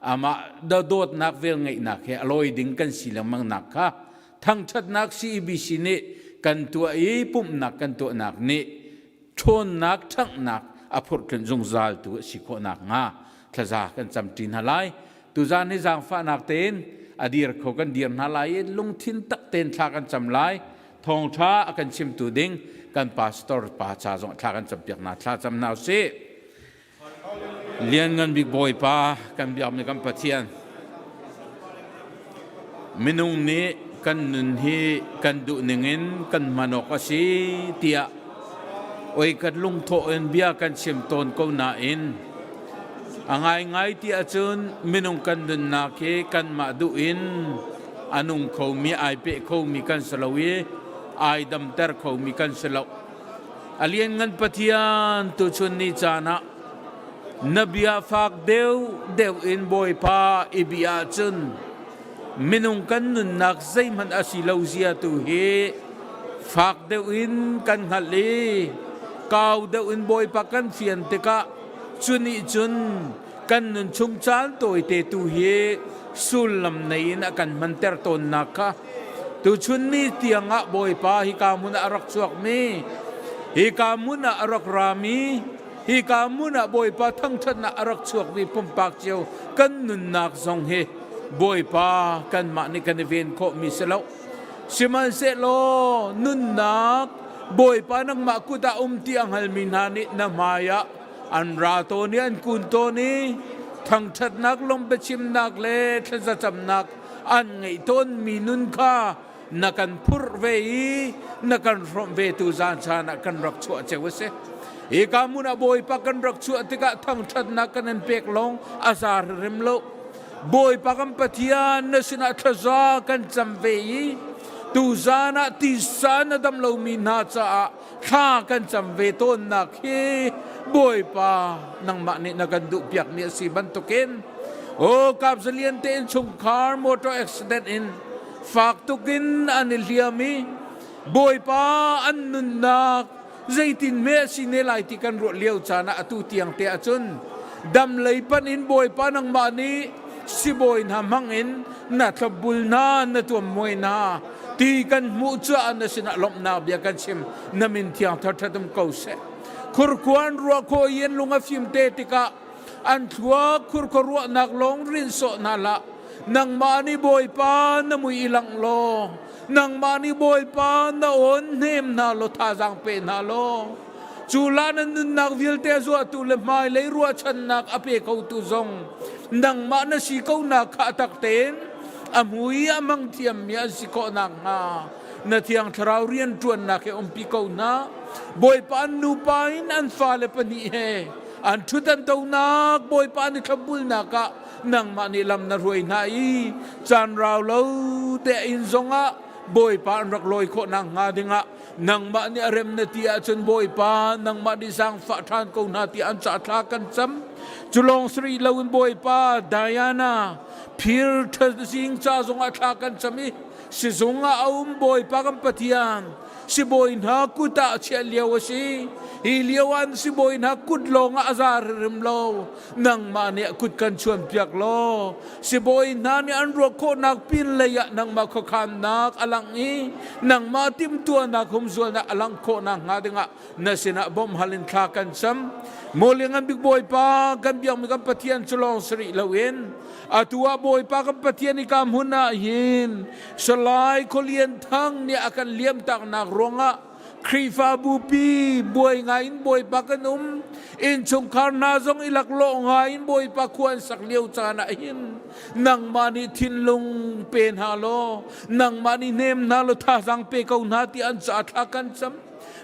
อามาโดดนักเวลไงนักเฮลอยดิ้งกันสิแล้วมันหนักค่ะทางทัดนักซีบีซีนี่กันตัวปุ่มหนักกันตัวหนักนี่ชนนักทั้งหนัก อภุตจงซาลตัวสิโคนักงาทะซากันจำจีนหลายตุจานในจางฟ้านักเต้นอดีรเขากันเดียร์หลายลงทินตักเต้นทากันจำลายทองช้ากันชิมตูดิงกันพาสตอร์ป้าชาจงทากันจำเปียกนาทาจำนาวเสเลี้ยงเงินบิ๊กบอยป้ากันเบียร์มีกันปะเทียนมินุงนี้กันนุนฮีกันดุหนึ่งกันมานกสีเตียโอ้ยกันลุงโตเอ็นเบียกันชิมตนก็น่าอินง่ายที่อาจารย์มินุงกันดุนนาเคกันมาดูอินอันุงเขามีไอเปเขามีกันสลาวีไอดำเตอร์เขามีกันสลาวอเลียนเงินปะเทียนตุชนนิจานะนบีอาฟักเดวอินบอยพาอิบิอาจุนมินุงกันนุนนักใจมันอาศิลาวเซียตุเฮฟักเดวอินกันฮัลลีกาวเดวอินบอยพากันเฟียนเตกะจุนิจุนกันนุนชุงจานตัวเตตุเฮสุลลำในนักันมันเตอร์ตนนักะตุชุนนี่เตียงะบอยพาฮิกามุนอารักสวกมีฮิกามุนอารักรามีฮิกามุนบอยพาทั้งชนะอารักสวกมีปุ่มปากเจียวกันนุนนักทรงเฮบอยพากันมาในกันเวียนโคมิสลาวสิมันเสโลนุนนักบอยพานังมากุดาตีอังฮัลมินานินามายะอันราโตนี้อันกุนโตนี้ทั้งชัดนักลงไปชิมนักเล่ทศจำนักอันไงต้นมีนุนค่านักันพุรเวนักันรมเวตุจานชานักันรักชั่วเจ้าเสเอกามุนบอยปากันรักชั่วติกะทั้งชัดนักกันเปกลงอาซาริมโลบอยปากันปะเทียนนสินาทศากันจำเวตุจานะติสานดำโลมีนาจ้าข้ากันจำเวต้นนักเฮบอยปานังมานี่นักันดุเปียกเนี่ยสิบันตุเกนโอ้กับเสลียนเตนชงคาร์มอเตอร์อุบิเหตุอินฝากตุกินอันเลียมีบอยปาอันนุนนักใจตินเมสิเนลัยที่กันรวดเลี้ยวจานะตุเตียงเตะจุนดำเลยปันอินบอยปานังมานี่สิบอยนามังอินนัทบุลนาณตัวมวยนาตีกันมุจานะสินะลมนาเบียกันชิมนามินเทียงทัดทัดมเกาเสคุรควันรัวโคเย็นลุงอฟิมเตติกะอันทัวคุรครัวนักลงรินโซนาละนังมานีบอยปานมุยลังโลนังมานีบอยปานอนเนมนาโลทาจังเปนาโลจูลานันนักวิลเตซัวตุเลมาเลยรัวชันนักอเปเขาตุซงนังมานะสิเขานักขาตักเตนอามุยอามังเทียมมีอาสิเขานักนานาเทียงทราวเรียนจวนนักเออมพิเขานาบอยปานนูปายนันฟาเลปนีเฮอันชุดันเตานักบอยปานิขบุลนักะนังมานิลำนรวยนายจันราวเลวเตอินซงะบอยปานรักลอยโคนังงาดิงะนังมานิเรมนตีอาจนบอยปานนังมาดิสังฝาทานกูนาติอันจัดลากันซ้ำจุลงสรีเลวินบอยปาไดอาน่าพิรทสิงจ้าซงอัตลากันซ้ำสิซงอาอุ้มบอยปากัมปะเทียนsi boy na kuta chia liaw si iliawan si boy na kudlo nga azar rimlo nang mani kut kan chuan piak lo si boy na ni anro ko nak pin leya nang makokhan nak alang i nang matim tua nak humzul na alang ko na nga dinga na sina bom halin thakan sam molingan big boy pa kan biang mi kan patian chulong sri lawin atua boy pa kan patian ikam huna yin salai kolien thang ni akan liam tak nak ronga krifa bupi boy ngain boy pa kanum in chung karna zong ilaklo ngain boy pa kuan sakliw chana hin nang mani thinlung pen halo nang mani nem nalo thasang pe kau nati an sa thakan sam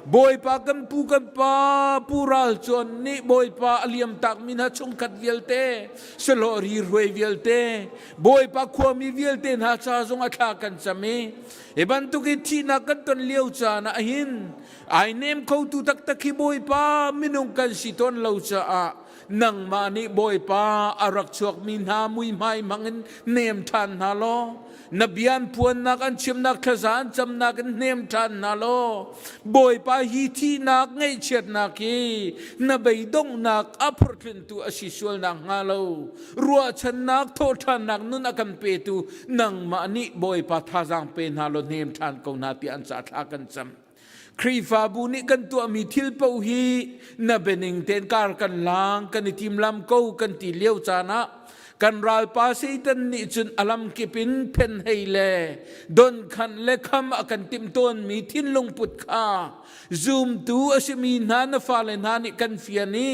boy pa kan pukan pa pural chon ni boy pa aliam tak mina chung kat vielte selori roi vielte boy pa khomi vielte na cha zong athakan sami eban tu ki thina kan ton liu cha na hin ai nem ko tu tak tak ki boy pa minung kan siton lo cha a nang mani boy pa arak chuak min ha mui mai mangin nem than na lo nabian puan nak an chim nak khazan cham nak nem than na lo boy pa hi thi nak ngai chet nak ki na bei dong nak apurthin tu asisual nak ngalo ruwa chan nak tho than nak nun akan pe tu nang mani boy pa thazang pe na lo nem than ko na ti an sa thakan cham ครีฟาบูนี่กันตัวมีทิลเปาฮีนาเบนิงเตนการกันลางกันทีมลำกูกันตีเลี้ยวจานะกันรายปาสิตันนี่จุนอลัมกิปินเพนให้เลดนขันเลคำอากันติมต้นมีทินลงปุดข้าซูมตูอาชมีนานฟาเลนานิกันเฟียนี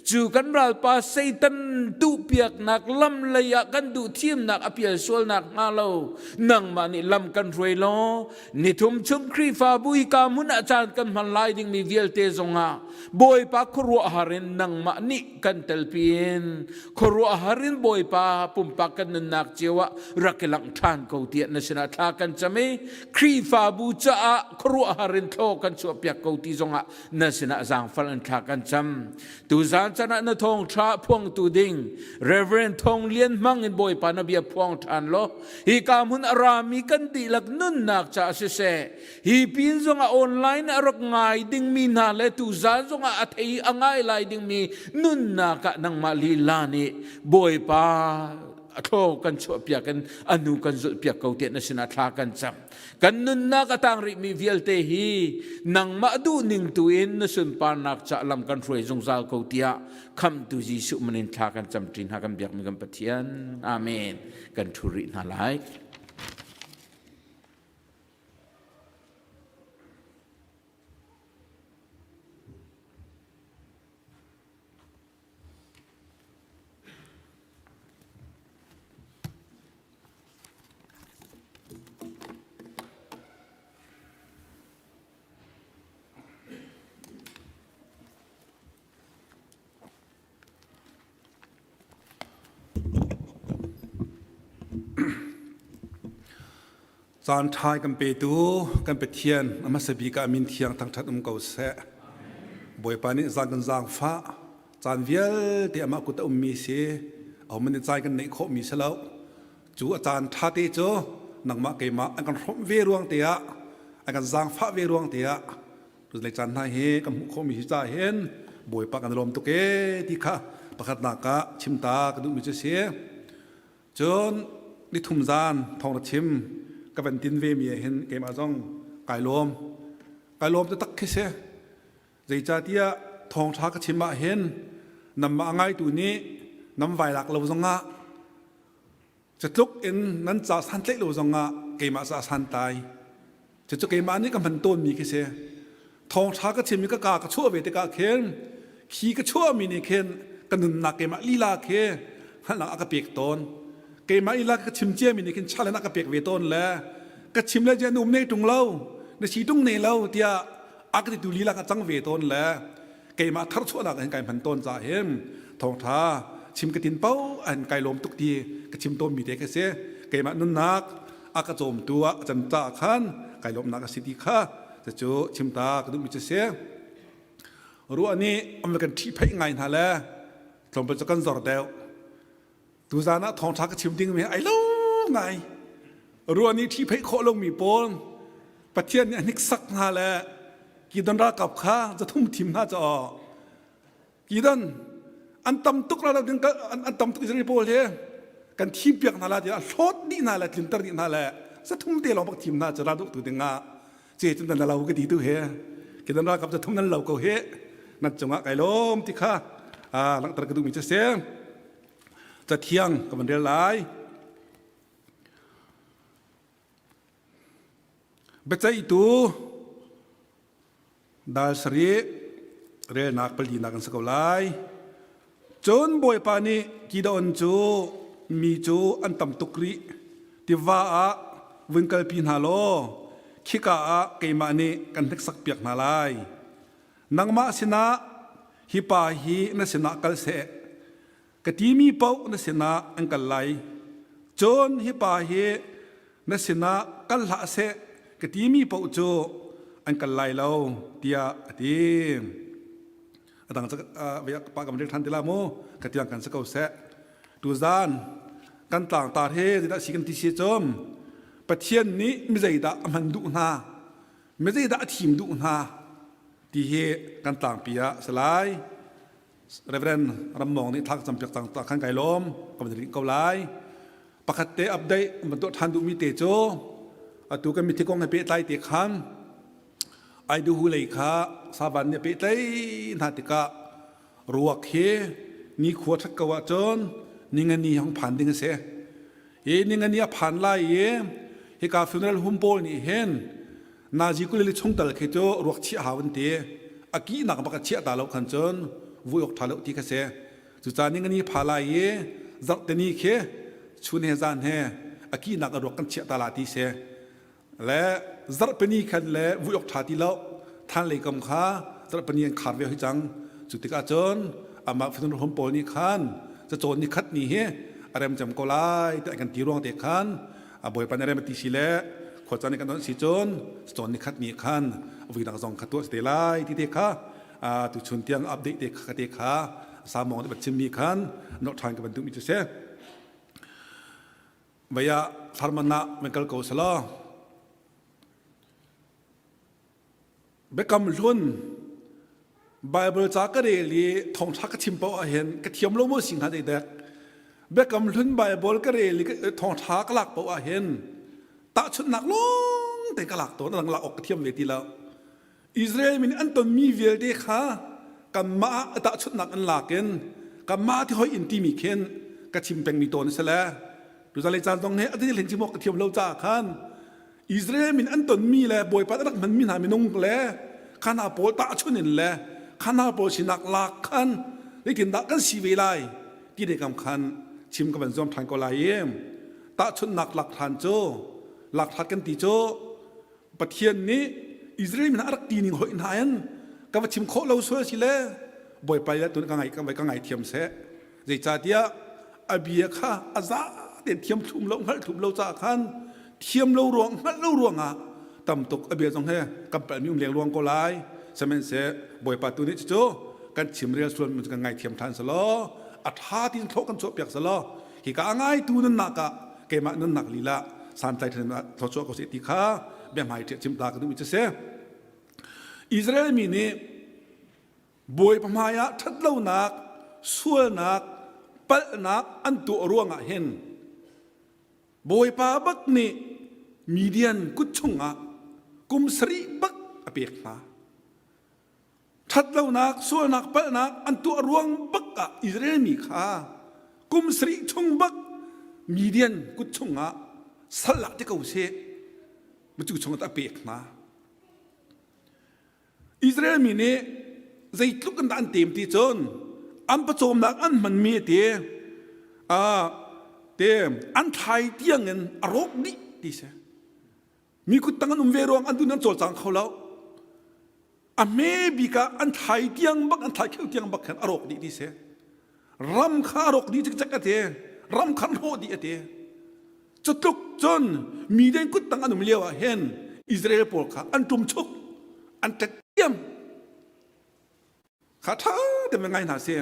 จูกันรายปาสิตันตูเปียกนักลำเลยกันดูทีมนักอภิยสวลนักฮาโลนังมานี่ลำกันรวยล้อนี่ทุมชุมครีฟาบุยกามุนอาจารย์กันมันไลดิ้งมีเวลเตซงฮาบอยปาครัวหารินนังมานี่กันเตลปีนครัวหารินบอยปาปุ่มปากันนักเจวะรักหลังทานเขาเตียนชนะทากันจะไม่ครีฟาบูจ้าครัวหารินโทกันชัวเปียกเขาตีซงะนชนะจางฟันทากันจำตูจานชนะนทองทราพวงตูดิงเรเวรนทองเลียนมังอินบอยปานเบียพวงทานโลฮีกามุนอารามีกันตีลักนุนนักจ้าเสฮีพินซงะออนไลน์รักง่ายดิ้งมีนาเลตูจานซงะอัฐีอ่างไลดิ้งมีนุนนักนังมาลีลานีบอยปาโทกันชัวเปียกันอนุกันจุดเปียกเขาเตียนชนะทากันจำกันนุนนักต่างริมีเวลเตฮีนังมาดูนิ่งตัวเองนสุนปานักจะลำกันรวยจงซาเขาเตียคำตุจิสุมันินทากันจำจินหากันเบียกมีกันปะเทียนอาเมนกันทุรินาไลจานทายกันเปตูกันเปเทียนอามาสบีกามินเทียงทั้งทัดเกาเสะบอยปานิจานกันจางฟ้าจานเวียลที่อามากุตมีเสเอามันใจกันในโคมีเสลาวจูอาจารย์ท่าเตโจนังมาเกมาอันกันรบเวรวงเตียอันกันจางฟ้าเวรวงเตียดูเลยจานทายเฮกันโคมีจ่าเห็นบอยปากันลมตุเกที่ข้าประคัดนากะชิมตากระดูมิเสจนนิทุมจานทองชิมก็เป็นตินเวมีเห็นเกมาจ้องไก่ลมจะตักขึ้นเสียใจจ่าที่ทองช้ากชิมมาเห็นนำมาง่ายตัวนี้นำไฟหลักเราจงอ่ะจะทุกเอ็นนั้นจะสันเล็กเราจงอ่ะเกมาจะสันตายจะจุกเกมานี้ก็เป็นต้นมีขึ้นเสียทองช้ากชิมมีก็กากระชั่วเวทกาเข็นขี้กระชั่วมีนี่เข็นกันหนุนหนักเกมาลีลาเขหันหลังอากาเปียกต้นเกมาอีลากชิมเจียมินิกินชาเลนักเปียกเวต้นแล้วก็ชิมแล้วจะนุ่มเนตุงเล่าในชีตุงเนเล่าที่อากาศดูลีลากจังเวต้นแล้วเกมาทัดชั่วนักเห็นไก่พันต้นจ่าเห็นทองท้าชิมกระตินเป้าอันไก่ลมตุกทีก็ชิมต้นมีเด็กเสียเกมานุ่นนักอากาศโจมตัวจันจ่าขันไก่ลมนักสิทธิข้าจะโจชิมตากระดุมมีเสียรู้อันนี้อเมริกันที่เพ่งไงนั่นแหละสมเป็นจะกันจอดเดียวตูจานะทองชักชิมดิ้งมีไอ้ลูกไงรัวนี้ที่เพชรโคลงมีปนประเทศนี้นิกสักนาแหละกีดันรักกับข้าจะทุ่มทิมน่าจะออกกีดันอันตำตุกเราดึงกันอันตำตุกจะรีโพลเทกันทีมเปียกนาแหละจะโคตรดีนาแหละทิมตรีนาแหละจะทุ่มเดียวเราบักทีมน่าจะรักตัวดึงอ่ะเจจันนั้นเราก็ดีตัวเฮกีดันรักกับจะทุ่มนั้นเราก็เฮนั่นจังหวะไก่ล้มที่ข้าหลังตระกระดูกมีเสียงจะเที่ยงกับมันเรียลายเบจไอตูดาสรีเรียนักปลีนักสกลายจนบอยปานีกีดอนจูมีจูอันตำตุกรีที่ว่าวินกัลพินฮาโลคิกาเกมานีกันเท็กสักเปียกนาลายนังมาสินะฮิปาฮีนสินะกัลเซกตีมีเป้านสินะอังกัลไลจนฮิปาเฮนสินะกัลละเสกตีมีเป้าโจอังกัลไลเราเตียตีต่างจากเวลาปากกับเด็กทันติลาโมกตียงกันสักเอาเสดูจานกันต่างตาเฮจะได้สิกันที่เสียจมประเทศนี้ไม่ใช่ด่ามันดุนาไม่ใช่ด่าทีมดุนาที่เฮกันต่างปียสลายเรเวนรำมองนี่ทักจำเปียกต่างขันไก่ล้มกับเด็กเกาไลปกติอัปเดตมันตัวทันดูมีเตโจตัวกันมีที่กองให้เปย์ไตเตะขัน ไอดูเลยค่ะสาบันเนี่ยไปได้นาติกะรัวเคนี่ขวดทักกว่าจนนี่เงินนี่ของผ่านดิ้งเสียนี่เงินนี่ผ่านไล่เฮกาฟิวเนอร์หุ่มโปนี่เห็นนาจิกุลิชงตลเคโจรัวชี้หาวันเตอากีนักบักเชียตาลขันจนวุยกทาลที่กเสียจุดจานี่เงินนี่ผ่านไล่จักเตนี่เคชุนเฮจานเฮอากีนักรัวกันเชียตาลาที่เสียและจักเป็นนี่คันและวุยกทาที่แล้วท่านเลยกำค้าจักเป็นนี่ขาดเวหิจังจุดที่กาจนอามาฟินหุ่มโปนี่คันจะโจนนี่คัดนี่เฮอะไรมันจำก็ไล่แต่กันตีรวงเด็กคันบ่อยปันอะไรมันตีสิเละขวดจานในกันตอนสิโจนนี่คัดนี่คันวิดังซองขัดตัวสเตไลที่เด็กค่ะตุชุนเตียงอัปเดตเด็กค่ะเด็กค่ะสามมองที่บัดชิมมีคันนอกทางกับบรรทุกมิจุเสบายาฟาร์มานะมันก็เก่าสลอเบกำลุนไบเบิลจากเรลีทองทักชิมเปาเห็นกระเทียมโลโมสิงหาเด็กเบกำลุนไบเบิลกเรลีทองทักหลักเปาเห็นตาชุดหนักลงแต่กหลักตัวหลังหลักออกกระเทียมเวทีแล้วอิสราเอลมีอันต้นมีเวลเด็กค่ะกับมาตาชุดหนักอันหลักเกินกับมาที่ห้อยอินทีมีเข็นกระชิมเป็นมีตัวนี่เสียแล้วดูจากเลยจานตรงนี้อันที่เห็นชิมอกกระเทียมเราจ้าขันอิสราเอลมีอันต้นมีแหละบ่อยปัดรักมันมีหาไม่นุ่งแหละข้านาโปตาชุดนี่แหละข้านาโปชินักหลักขันได้กินดักกันสีเวลัยที่ได้กำคันชิมกับมันจอมทานก็ลายเยี่ยมตาชุดหนักหลักทานโจหลักทัดกันตีโจประเทศนี้อิสราเอลมันรักตีนิ่งหอยนายนกับว่าชิมโคเราสวยสิเล่บ่อยไปแล้วตัวกังไงเทียมเสะใจจ่าเดียอาเบียค่ะอาซาเด่นเทียมทุ่มเราหัลทุ่มเราจ่าขันเทียมเรารวงหัลเรารวงต่ำตกอาเบียตรงเฮกับแบบมีเลี้ยงรวงก็ลายสมัยเสะบ่อยไปตัวนี้โจกันชิมเรียลส่วนมันกังไงเทียมทานสลออัฐาที่ทกันโจเปียกสลอฮิกาง่ายตัวนั้นหนักเกมานั้นหนักลีละสานใจถึงทศก็เสียติข้าเบี้ยหมายเทียชิมตากันดูมิจะเสอิสราเอลมีนี่บ่อยพม่าทัดเล่านักส่วนนักเปิดนักอันตัวร่วงเห็นบ่อยป้าบักนี่มีเดียนกุชงกุมสรีบักอเปียกนะทัดเล่านักส่วนนักเปิดนักอันตัวร่วงบักอิสราเอลมีข้ากุมสรีชงบักมีเดียนกุชงสลักที่เขาเสกมันจุดชงตะเปียกนะอิสราเอลมีเนี่ยใจลุกกันดันเต็มที่จนอันประจมนักอันมันมีเตียอันไทยเตียงเงินอารมณ์นี้ดิเสมีกุตังอันเวรวงอันดูนั้นโจจังเขาแล้วอเมริกาอันไทยเตียงบักอันไทยเขียวเตียงบักอันอารมณ์นี้ดิเสรำคาอารมณ์นี้จักรเตรำคันโหดีเตจุดลุกจนมีเด่นกุตังอันเลี้ยวเห็นอิสราเอลปกอันจุ่มชุกอันตะเกียมข้าท้าแต่ไม่ไงหนาเสีย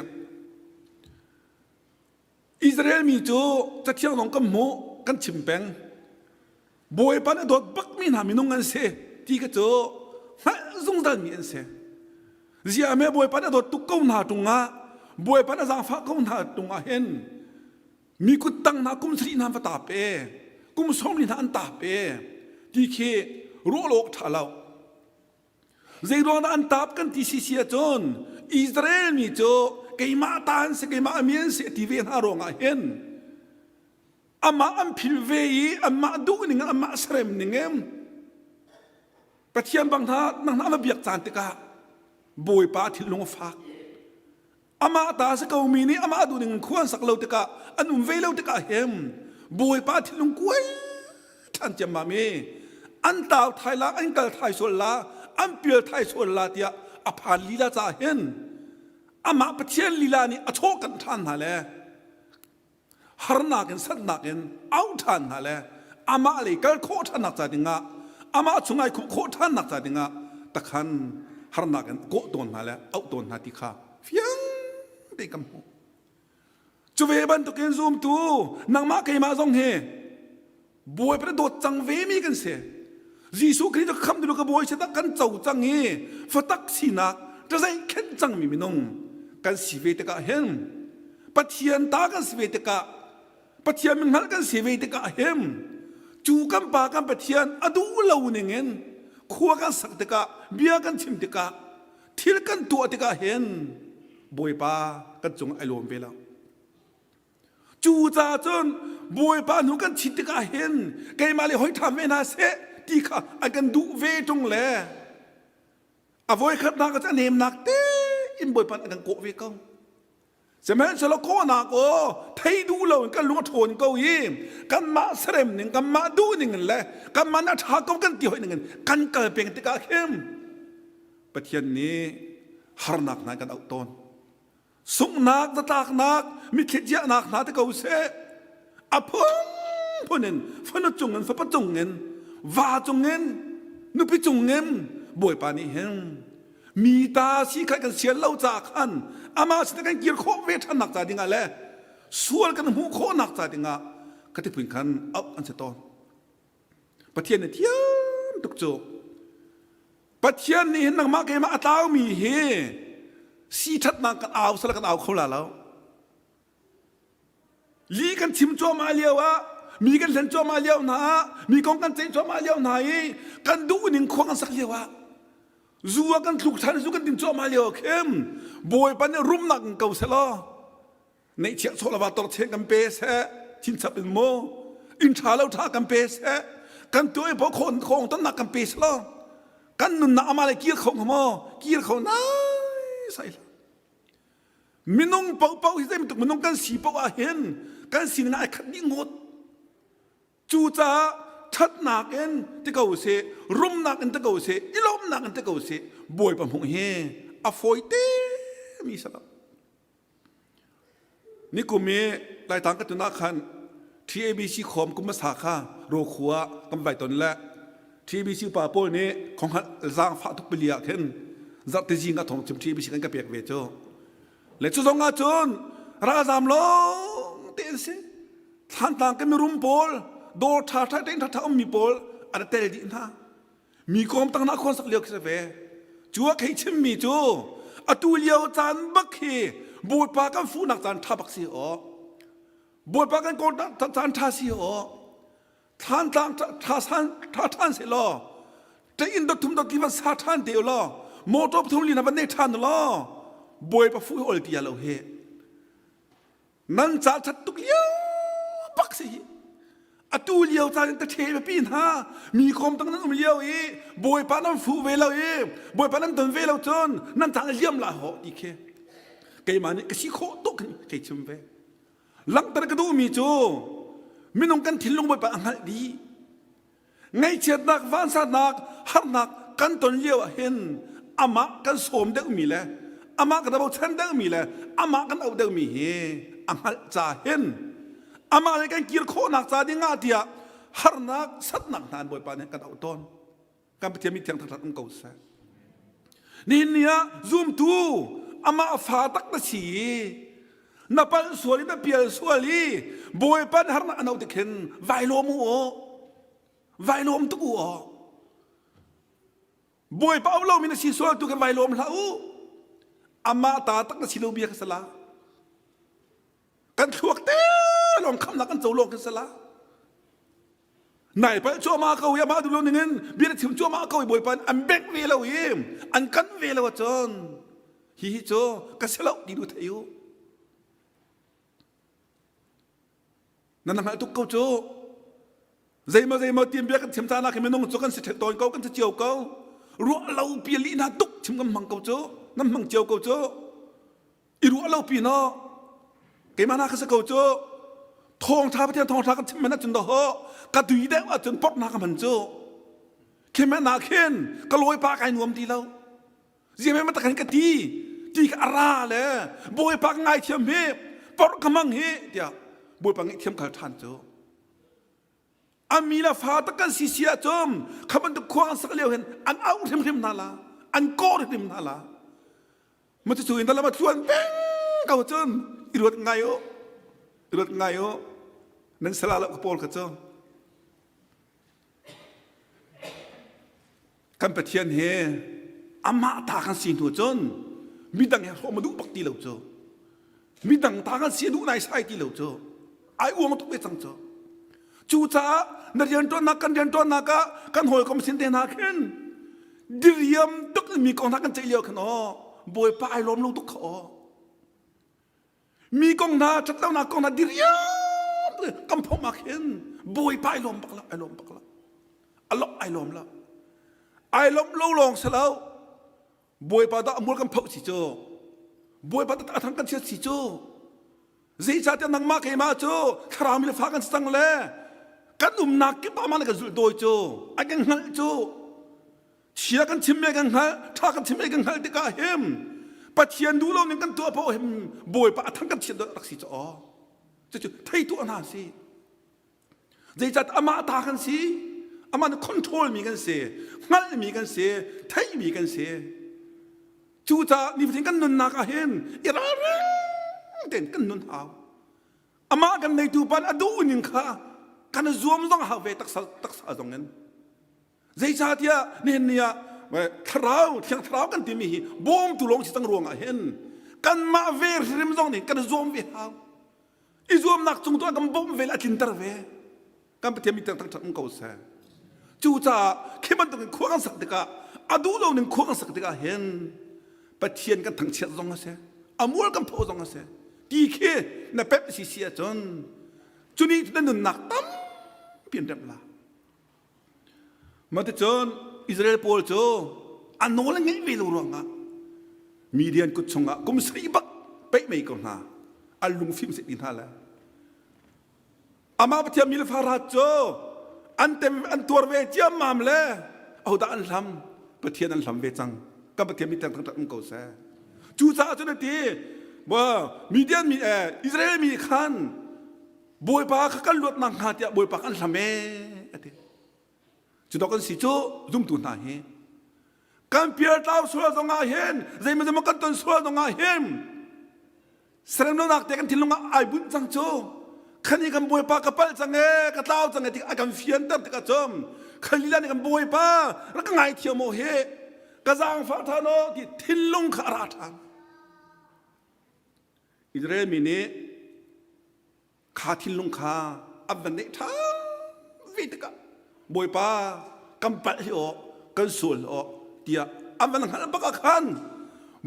อิสราเอลมีจูจะเที่ยวลงกับหมูกันชิมแปงบ่อยปันโดดบักมีหามีนุ่งกันเสียที่ก็จูฮะซุ่งดันมีอันเสียเสียแม่บ่อยปันโดดตุกก้มหาตรงบ่อยปันจางฟ้าก้มหาตรงเห็นมีกุตังนากุมสรีนามตาเปกุมสมนินอันตาเปที่เครู้โลกท่าเราเจรอนอันตาบกันที่เสียจนอิสราเอลมีโจเกยมาตานเสเกยมาเมียนเสที่เวียนหารองเห็นอามาอัมพิลเวียอามาดูนิงอามาสเรมนิงประเทศบางท่านั่งน้ำเบียกจานติกาบ่อยปาทิลงฟักอามาตาสกาวมีนี่อามาดูนิงควรสักเลวติกาอันเวลวติกาเห็มบ่อยปาทิลงกวยท่านจะมามีอันตาไทยละอันกัลไทยส่วนละอันเปียไทยส่วนละเดียอภาลีลาจะเห็นอามาประเทศลีลานี่อโชกันท่านฮะเลยฮาร์นักสัตนักเอาท่านฮะเลยอามาเลยก็โคท่านนักจัดงะอามาช่วงไงโคท่านนักจัดงะตะขันฮาร์นักโกโดนฮะเลยเอาโดนฮะที่ข้าเฟียงได้กำหูจูเวบันตุกเอนซูมตูนางมาเกยมาซงเฮบวยประโดดจังเวมีกันเสียยิสุคริสต์คำดูกบวยเสตักกันเจ้าจังเฮฟตักสินักจะใส่เข็นจังมีมินงกันสิเวตกะเฮมปัทยันตากันสิเวตกะปัทยันมิงหัลกันสิเวตกะเฮมจูกันปากันปัทยันอดูเลวหนึ่งเงิน ขัวกันสักติกะเบียกันชิมติกะทิลกันตัวติกะเห็นบวยปากันจงไอลมไปแล้วจูจ่าจนบวยปาหนูกันชิติกะเห็นไกมาเลยหอยทำเวนาเสตีค่ะไอกันดูเวจงแลอวยขัดนักก็จะเนมนักเต้อินบวยปากันโกเวกงใช่ไหมฉลองก็นักโอ้ไทยดูเรากันลุงโทนก็ยิ่งกันมาเสร็จหนึ่งกันมาดูหนึ่งแหละกันมาหน้าทาก็กันเตียวหนึ่งกันเกิดเป็นติกาเข้มประเทศนี้ฮาร์นักนักกันเอาต้นสุกนักตะตากนักมีเขียนักนักที่เขาเสะอพุ่งพุ่นเงินฟันจงเงินฟันปะจงเงินว่าจงเงินนุปิจงเงินบวยปานี่เห็นมีตาสีใครกันเสียเล่าจากขันอามาสิกันเกี่ยวข้อเวทนักจ่าดิงาเล่ส่วนกันหูข้อนักจ่าดิงาก็ที่พึ่งขันเอาอันเสตอนประเทศเนี่ยเที่ยมตุกโจประเทศนี้เห็นนักมาเกมาอัตาวมีเฮสีทัดนักกันเอาสลักกันเอาเขาละแล้วลีกันชิมจัวมาเลียววะมีกันเล่นจัวมาเลียวนะมีกองกันเจนจัวมาเลียวไหนกันดูหนึ่งควงกันสักเลียววะรัวกันถูกทันรัวกันติมจ่อมาเลียวเข้มบอยปันเนี่ยรุมหนักเก่าเสลอในเชียงโซลาบาตอร์เชงกันเปสะชินสับเป็นโมอินชาเลาท่ากันเปสะกันตัวไอ้พวกคนคงต้นหนักกันเปสลอกันนุนนามาเลยเกียร์ของโมเกียร์เขาน้อยใส่มินงเป่าเป่าที่ได้มินงกันสีเป่าเห็นกันสีน่าขัดยิ่งหดจูจ้าชัดนักเอ็นที่เขาเสรุมนักเอ็นที่เขาเสอีลมนักเอ็นที่เขาเสบวยปั๊มหงเฮอฟอยเตมีสลับนี่กูมีรายต่างกันตัวนักขันทีเอบีซีคอมกุมสาขาโรคัวกำไบตนแหละทีเอบีซีป่าโป้นี้ของหันสร้างฟ้าทุกปีเลียขึ้นจัดที่จริงก็ถงจุดทีเอบีซีกันกับเปียกเวโจและจุดสองอาจนราซามลงเตนเสท่านต่างกันมีรุมโพลโดดท่าท่าเต้นท่าท่ามีโพลอันเตลดีนะมีความตั้งนักคนสักเลียวกันเวจัวใครชิมมีจูอตูเลียวจานบักเฮบวชปากันฟูนักจานท่าบักซีอ๋อบวชปากันโกนจานท่าซีอ๋อท่านต่างท่าท่านเสลอแต่อินดอกทุมดอกที่มันซาท่านเดียวล้อโมโตปทุมลีนับวันนี้ท่านล้อบวยปะฟูโอลตียาเราเฮนั่นจ่าชัดตุกเลี้ยวปักสิอตูเลี้ยวจ่าตะเทไปปีนฮะมีคมตั้งนั้นเลี้ยวอีบวยปะนั้นฟูเวลาอีบวยปะนั้นตนเวลาจนนั่นจ่าเลี้ยมละหอดีเคไกมานี่กสิโคตุกนี่ไกชิมเวหลังตระกดูมีจูมินงกันทิ้งลงบวยปะอังหัดดีไงเชียดนักวันสัตนักหักนักกันตนเลี้ยวเห็นอามากันสมเด็กมีแล้วอามากันเอาเช่นเดิมมีเลยอามากันเอาเดิมมีเฮอังหัดจ่าเห็นอามาเลยกันเกี่ยวโคนักจ่าดีงาเดียฮาร์นักสัตนักนานบ่อยปานเนี่ยกันเอาต้นกันไปเที่ยวมีเทียงทัดๆมันเก่าแซ่นี่เนี่ยซูมตูอามาฟ้าตักตะชีนับเป็นส่วนนี้นับเปียส่วนนี้บ่อยปานฮาร์นักเอาเด็กเห็นไวโลมูโอไวโลมตุกูอ๋อบ่อยปานเอาเรามีนักชีส่วนตุกันไวโลมละอูอามาตาตักนสิโลเบียกันสละกันขวกเต้ลองคำนักกันโจโลกันสละไหนไปชั่วมาเขาอย่ามาดูโลนึงเงินเบียร์ถิ่มชั่วมาเขาบ่อยปันอันเบกเวลาวิมอันกันเวลาจนฮิฮิโจกันสละดีดูเที่ยวนั่นนั่นทุกเขาโจใจมาเตรียมเบียร์กันถิ่มตาหน้าขึ้นมานุ่งโจกันเสร็จตอนเขากันจะเจียวเขารัวเราเปียลีน่าตุกถิ่มกันมังเขาโจนั่นมังเจียวเขาโจอีรัวเราปีนอเกี่ยมานาคสเขาโจทองท้าประเทศทองท้ากันถิ่มมันน่าจนดอกกัดดุยได้ว่าจนปอดนากันมันโจเกี่ยมานาเข็นก็ลอยปากไอ้หนุ่มดีแล้วเยี่ยมมันตะกันกะตีกะอาราเลยบอยปากไงเทียมเฮปอดกำมังเฮเดียวบอยปากไงเทียมขัดทันโจอามีละฟ้าตะกันสีเสียจมขมันตุกควางสักเลี้ยวเห็นอันเอาเทียมนาลาอันโก้เทียมนาลามันจะช่วยนั่นแล้วมาชวนเป้งเก่าจนอีรวดไงโอนั่นสลาละกระโปรงกระจงกันไปเทียนเฮอามาตากันสีหัวจนมีดังแห่งมาดูปักตีเหล่าโจมีดังตากันสีดูนายใส่ตีเหล่าโจไอ้อ้วงตุกไปจังโจจูจ้านักเรียนตัวนักกันเรียนตัวนักกันหอยก็มาสินเตนักขึ้น ดิเรียมตุกมีกองทัพกันใจเลียวขนอบวยป้ายล้มลงตุกขอมีกองทัพชัดเต้านากองทัพดิเรียมกำพมาเห็นบวยป้ายล้มปักละไอล้มปักละอัลลอฮ์ไอล้มละไอล้มโลลงเสลาวบวยป้าตาอมูลกำพสิโจบวยป้าตาทั้งกันเชียสิโจจีจัดยังนังมาเกมาโจคราวมีฟ้ากันสังเลกันนักกี่ป้ามันกันสุดโดยโจไอกันหันโจเชียกันชิมเมกันหันถ้ากันชิมเมกันหันติกาเฮมปัจเจียนดูเราเนี่ยกันตัวพ่อเฮมบวยป้าทั้งกันเชียนรักสิโจจะไทยตัวน่าสิจีจัดอามาตากันสิอามันคอนโทรลมีกันเสียงั้นมีกันเสียไทยมีกันเสียจูจ่านี่ถึงกันนุนนักเห็นอีราเร่เด่นกันนุนหาวอามากันในตูปันอดูนิงค่ะกันรวมต้องหาเวตักษาตรงนั้นใจชาติยาเนี่ยทราวเที่ยงทราวกันที่มีบอมตุลงสิตั้งรวงเห็นกันมาเวริมตรงนี้กันรวมเวหาวอีรวมนักจงตัวกันบอมเวลากินตระเวกันเป็นมีตั้งทั้งเก่าเสียจูจ่าเข้มันต้องควงสักติกาอดูเราหนึ่งควงสักติกาเห็นปะเทียนกันทั้งเชียร์ตรงนั้นเสียอามัวกันโพตรงนั้นเสียดีแค่น่ะเป๊ปซีเสียจนจุนี้นั่นหนักตั้มเปลี่ยนเรื่องละมาถึงจนอิสราเอลโพลโจอันโน้นยังไม่รู้เรื่องอ่ะมีเดียนกุศลอ่ะกุมสีบักเป๊ะไม่ก่อนนะอันลุงฟิล์มเสร็จดินท่าแล้วอามาปะเทียนมิลฟาราโจอันเต็มอันตัวเวจีมามเลยเอาด่านลำปะเทียนอันลำเวจังก็ปะเทียนมีแต่ทั้งทั้งเก่าเสียจูซาจนทีว่ามีเดียนมีอิสราเอลมีขันบวยปากกันลวดนังหาเตียบวยปากันลำเอติจุดกันสิโจซุ่มตุนหาเฮกันเปียร์ตาวสวดงอาเฮนใจมันจะมากันต้นสวดงอาเฮมเสร็จแล้วนักเตะกันทิ้งลงไอบุญจังโจขันนี้กันบวยปากกระเป๋าจังกระเต้าจังที่ไอกันเฟียนตั้งแต่กระจมขันนี้นี่กันบวยปาแล้วก็ไงเที่ยวโมเฮกระซังฟ้าทานอที่ทิ้งลงขาราทันอิสราเอลมีนี้ขาทิ้งลงขาอับบันเนท่าวิตกะบวยปากำปั้นที่ออกกันส่วนออกเดียอับบันหันบักขัน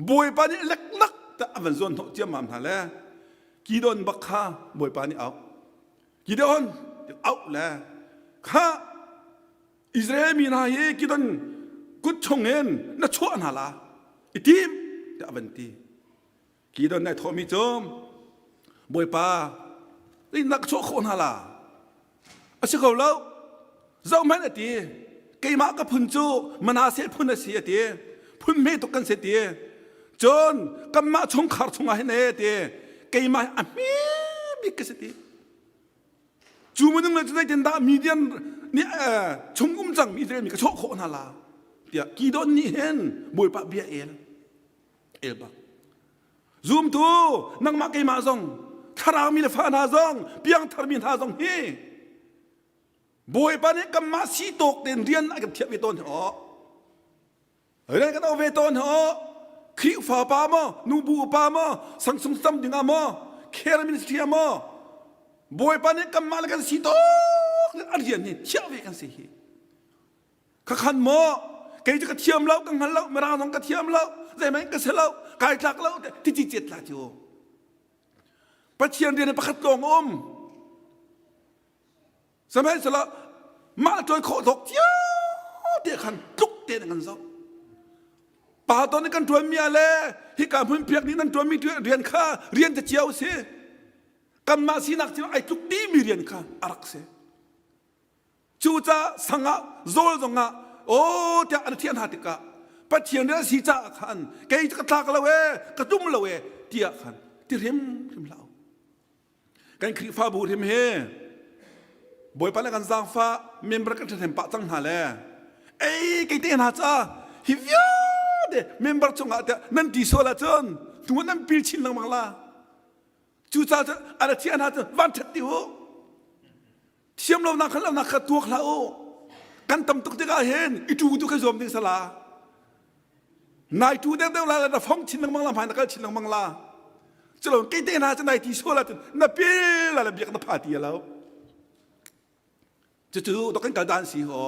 บวยปานี่เล็กนักแต่อับบันส่วนทเจียมามหาแล้วกีดอนบักขาบวยปานี่เอากีดอนเอาแล้วข้าอิสราเอลมีนายกีดอนกุดชงเงินน่าชั่วน่าละอีทีมแต่อับบันตีกีดอนในทอมิจอมบวยปานี่นักโชคคนฮาลาอาชีพเขาแล้วเจ้าแม่ตีเกี่ยมากับพุนจูมันอาเซียพุนเสียตีพุนเมตุกันเสียตีจนกันมาชงขาดชงอะไรเนี่ยตีเกี่ยมาอ่ะมีกันเสียตีจูมันนึงเลยจะได้เห็นดามีเดียนนี่ชงกุ้มจังมีเดียนมีกระโชคคนฮาลาเดี๋ยวกีดอนนี่เห็นบวยปาเบียเอลบักซูมตูนังมาเกี่ยมาซองทารามิลฟานาซองเปียงทารามินฮาซองเฮบวยปานี่กัมมาสีตกเดินเรียนกับเทียบเวตอนเหรอเรื่องกันเอาเวตอนเหรอคริฟาปามอนูบูปามอสังสงสัมดิงามอเครามินสติามอบวยปานี่กัมมาลกันสีตกเดินเรียนนี่เทียบเวกันสิเฮข้าขันมอเกย์จะกระเทียมเล่ากังหันเล่ามาราน้องกระเทียมเล่าใจไหมกระเสล่ากายทักเล่าที่จิตเจ็ดละจูปะเทียนเรียนในประคัตลงสมัยสละมาจอยโคตกเจ้าเดี๋ยวขันลุกเดี๋ยวกันซะป่าตอนนี้กันตัวเมียเลยที่การพื้นเพียงนี้นั่นตัวมีเรียนข้าเรียนจะเจียวเสียกันมาสีนักจีไอ้ทุกดีมีเรียนข้าอารักเสียจูจ้าสังะโจลจงะโอ้เจ้าอันเทียนหาติกะปะเทียนเรื่องสีจ้าขันเกย์จะกระทากละเวกระตุ้มละเวเดียขันที่เรียมเล่ากันคริฟ้าบูทิมเฮบอยปานกันซางฟ้าเมมเบอร์กันเห็นปะจังหาเลยเอ้ยกี่เตียนหาจ้าฮิวิวเดเมมเบอร์จงอาเดนั่นดีโซละจนตัวนั้นปีชินลังมังลาจูจ้าจะอะไรเทียนหาจ้าวันทัดดิวเทียมเรานักเรานักตัวเขากันตำตุกจะก็เห็นอีจูตุกขยมดิสลานายจูเด็กเด็กเราเราฟ้องชินลังมังลาผ่านนักชินลังมังลาจะลองกี่เตียนหาจ้านายดีโซละจนนับปีละเบียกนับพาตีแล้วจู่ๆต้องกันการดันสีหอ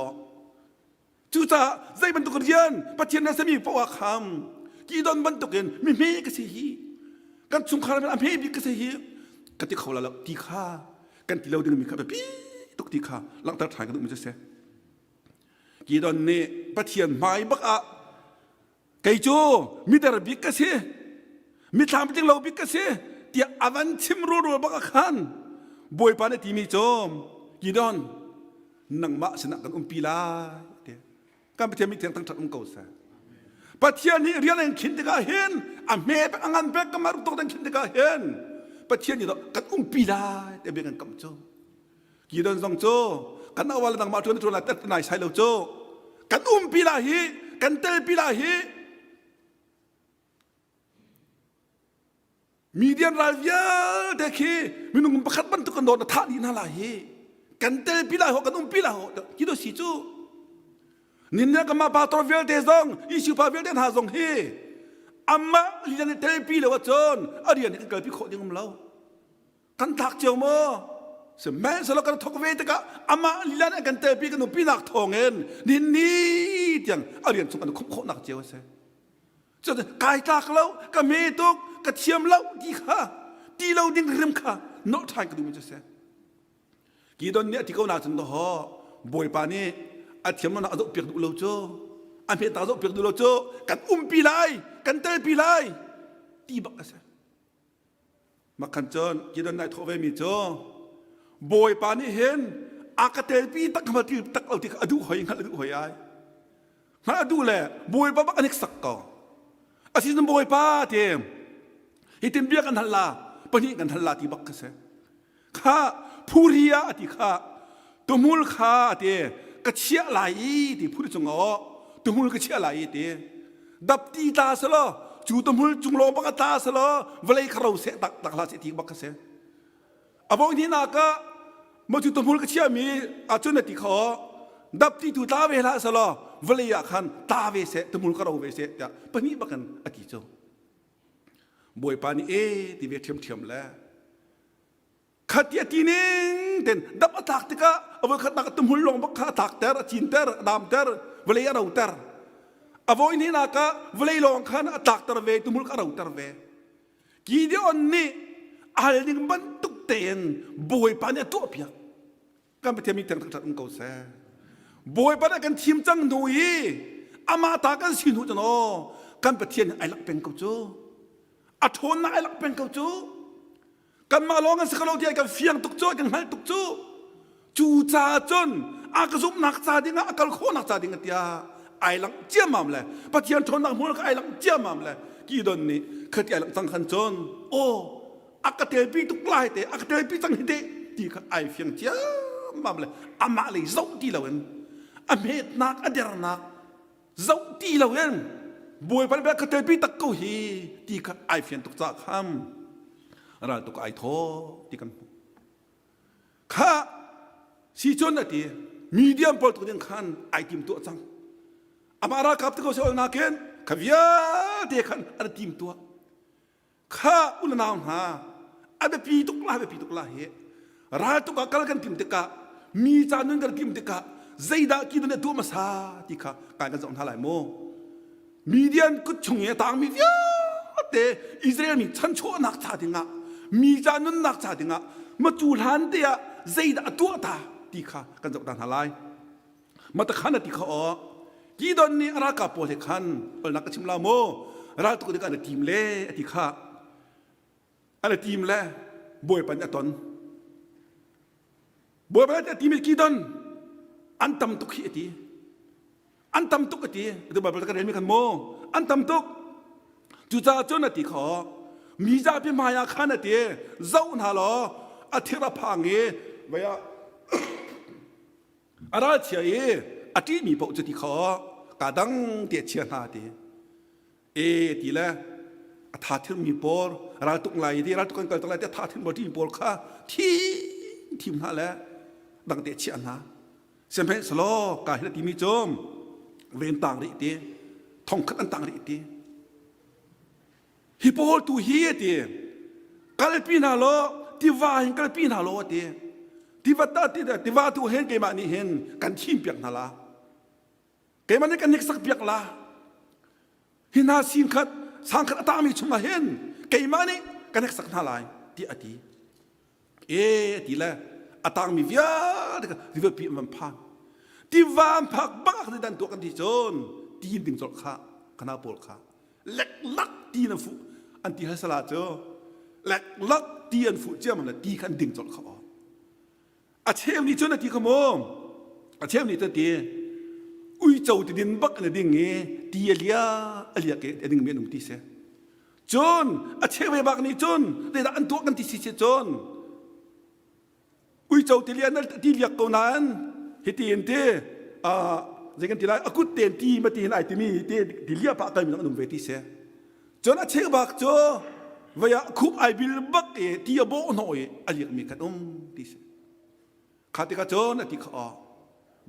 จูจ่าใจบรรทุกเรียนประเทศนั้นสมีปวาคำกีดอนบรรทุกเรียนไม่เมกเสียกันสงครามเป็นอเมริกาเสียกันที่เขาละตีข้ากันที่เราดึงมีข้าแบบปี้ตกตีข้าหลังตัดถ่ายกันตรงมันจะเสียกีดอนเนี่ยประเทศไม่บักอะไก่โจมีแต่ระบิกเสียมีทางไปจึงเราบิกเสียที่อวันชิมรูบักขันบอยปานที่มีโจมกีดอนนังมาชนะกันปีลาการประเทศมีเทียงตั้งทัดเก่าซะประเทศนี้เรียนเองคิดได้ก็เห็นอเมริกาอังกฤษก็มารุตกันคิดได้ก็เห็นประเทศนี้กันปีลาแต่เบียกันกำโจกีดอนซองโจกันเอาวันละตั้งมาชวนชวนละแต่นายใช้เราโจกันปีลาฮีกันเตปีลาฮีมีเดียนรายเยอะแต่คือมีนุ่งประคัดบันทุกันโดนท่าดีน่าละฮีกันเตปีลาหัวกันปีลาหัวกีดอนสิจูนินเนี่ยก็มาปาตรเวลเดซองอิชิปาเวลเดนหาซองเฮอามาลีนันเตปีเลวจนอดีตนี่ก็เกิดพิโคดิ้งเรากันทักเจียวมั้งเสมัยสลักกันทกเวทก็อามาลีนันกันเตปีกันนุ่มปีนักทองเงินนินนี่จังอดีตสมกันคบโคนักเจียวเสียจนกายทักเราก็เมตุกก็เชียมเราดีค่ะดีเราดิ้งริมค่ะโน้ตไทยก็ดูมันจะเสียกี่ตอนเนี่ยที่เขาหนาจนตัวบอยปานี่อาเทียมมันอาจจะเปียกดูเราโจอันเพตาจะเปียกดูเราโจกันปีไลกันเตปีไลตีบักกันเสียมาขันจนกี่ตอนนายทเวมีโจบอยปานี่เห็นอากาเตปีตักมาที่ตักเอาที่อดูหอยงั้นอดูหอยไอ้มาอดูแหละบอยปาบักอันนี้สักก่ออาทิตย์นั้นบอยปาเทียมฮิติมเบียกันทันลาปนิกันทันลาตีบักกันเสียข้าผู้เรียที่ข้าตัวมูลข้าเทียก็เชี่ยไหลที่พูดจงอ๋อตัวมูลก็เชี่ยไหลที่ดับตีตาสละจู่ตัวมูลจุงโลบักตาสละเวลาเขาเสตักตักลาเสตีบักเสอาบอกนี้นักก็มาจู่ตัวมูลก็เชี่ยมีอาจุนติเขาดับตีตัวตาเวลาสละเวลาขันตาเวเสตัวมูลเขาเวเสจะปนี้บักกันอากิโจบวยปานี่ที่เวทีมเทียมแล้วขัดยาตีนึงเด่นดับอัตากติกะเอาไว้ขัดนักตุ่มหุ่นลงบักขัดตักเตอร์จินเตอร์ดามเตอร์เวลาเราเตอร์เอาไว้นี่นักะเวลาลงขันอัตากเตอร์เวตุ่มหุ่นก็เราเตอร์เวกีเดียนนี่อะไรนึงมันตุกเต็นบวยปานี่ตัวเปียกการไปเที่ยวมีเตียงทั้งเก่าแซ่บวยปานี่กันทีมจังหนุ่ยอามาตากันสินหูจันโอการไปเที่ยวไอ้ลักเป็นเก่าจูอัฐนไอ้ลักเป็นเก่าจูกันมาลองกันสักเราเดียกันเฟียงตุกโจ้กันให้ตุกโจ้จูจ่าจนอากาศนักจ่าดิ่งอากาศโคนักจ่าดิ่งเดียไอ้หลังเจียมมั่มเลยปะเทียนทนนักมูลก็ไอ้หลังเจียมมั่มเลยกี่ดนนี่คือไอ้หลังสังขันจนโอ้อากาศเตปีตุกไล่เตอากาศเตปีจังเตที่ก็ไอ้เฟียงเจียมมั่มเลยอามาเลยเจ้าที่เราเองอเมตนักอเดรนักเจ้าที่เราเองบวยไปแบบกาศเตปีตะกุฮีที่ก็ไอ้เฟียงตุกจ่าคำเราตุกไอโทที่กันข้าสิจนนาทีมีเดียมพอตัวเดียงขันไอทีมตัวจังอามารากับที่เขาเชื่อนักเก็นขวิยาเดียขันอันทีมตัวข้าอุลนามหาอันเป็นปีตุกลาเป็นปีตุกลาเหราตุกากลกันทีมเด็กมีจานุนกันทีมเด็กใจดากีดุนตัวมาซาที่ข้าการกันส่งท่าไหลโมมีเดียนกุชงเงต่างมีเดียแต่อิสราเอลมีชั้นชั่วนักชาติงะมีจานุนนักชาติงะมาจูหานเดียใจดาตัวตาที่ข้ากันส่งท่าไหลมาตะขันที่ข้าอ๋อกีดอนนี่อาราคาโพเทขันเป็นนักชิมลาโมราตุกเด็กอันทีมเล่ที่ข้าอันทีมเล่บวยปัญญาตนบวยปัญญาทีมกีดอนอันตำตุกขี้ตีอันตำตุกตีเดี๋ยวบอกกันเรื่องมีกันโมอันตำตุกจุจ่าจนตีขอมีจ่าเป็นมายาขันตีเจ้าหน้าล้ออาทิระพังเอไว้อาราเชียอาทิมีปกติขอกาดังเดียเชียนาตีตีละท่าที่มีปอร์ราตุกไลที่ราตุกันกันตะไลแต่ท่าที่บที่มีปอร์ข้าทีมนั่นแหละดังเดียเชียนาเซมเพนสโลกาฮิลตีมีโจมเวนต่างริตีทองขัดอันต่างริตีฮิปโปตูฮีตีกัลปีนาโลที่ว่าเห็นกัลปีนาโลตีที่ว่าตาที่ว่าตูเห็นเกมานี่เห็นกันทีมเปียกนาลา เกมันนี่กันนิกสักเปียกละหินาสินขัดสังขัดตามีชุมเห็นเกมันนี่กันนิกสักนาลายที่อดีทีละอตางมีวิญญาณที่ว่าปีมันพังที่วันพักบ้าที่ดันตัวกันที่จนที่ยินดึงจดข้าขณะปวดข้าเล็กลักที่นั่นฟุอันที่ให้สลาเจอเล็กลักที่อันฟุเจ้ามันที่ขันดึงจดข้าอาเชมนี่จนที่ขโมยอาเชมนี่ตัวที่อุ้ยเจ้าที่ดินบักในดิ่งเงี้ยที่เลียเกดิ่งเมียนุ่มที่เสจนอาเชมไม่บักนี่จนแต่อันตัวกันที่สิเจนอุ้ยเจ้าที่เลียนั่นที่เลียกนั้นเฮตีนเตจะกันที่ไรอากุเตนที่มาที่ไหนที่มีที่เลียปากกันมีน้องนุ่มเวทีเสจนอาเชมบักโจว่าอยากคุบไอบิลบักที่ยาโบหน่อยอาเลียมีกันที่เสข้าที่ข้าจนที่ข้า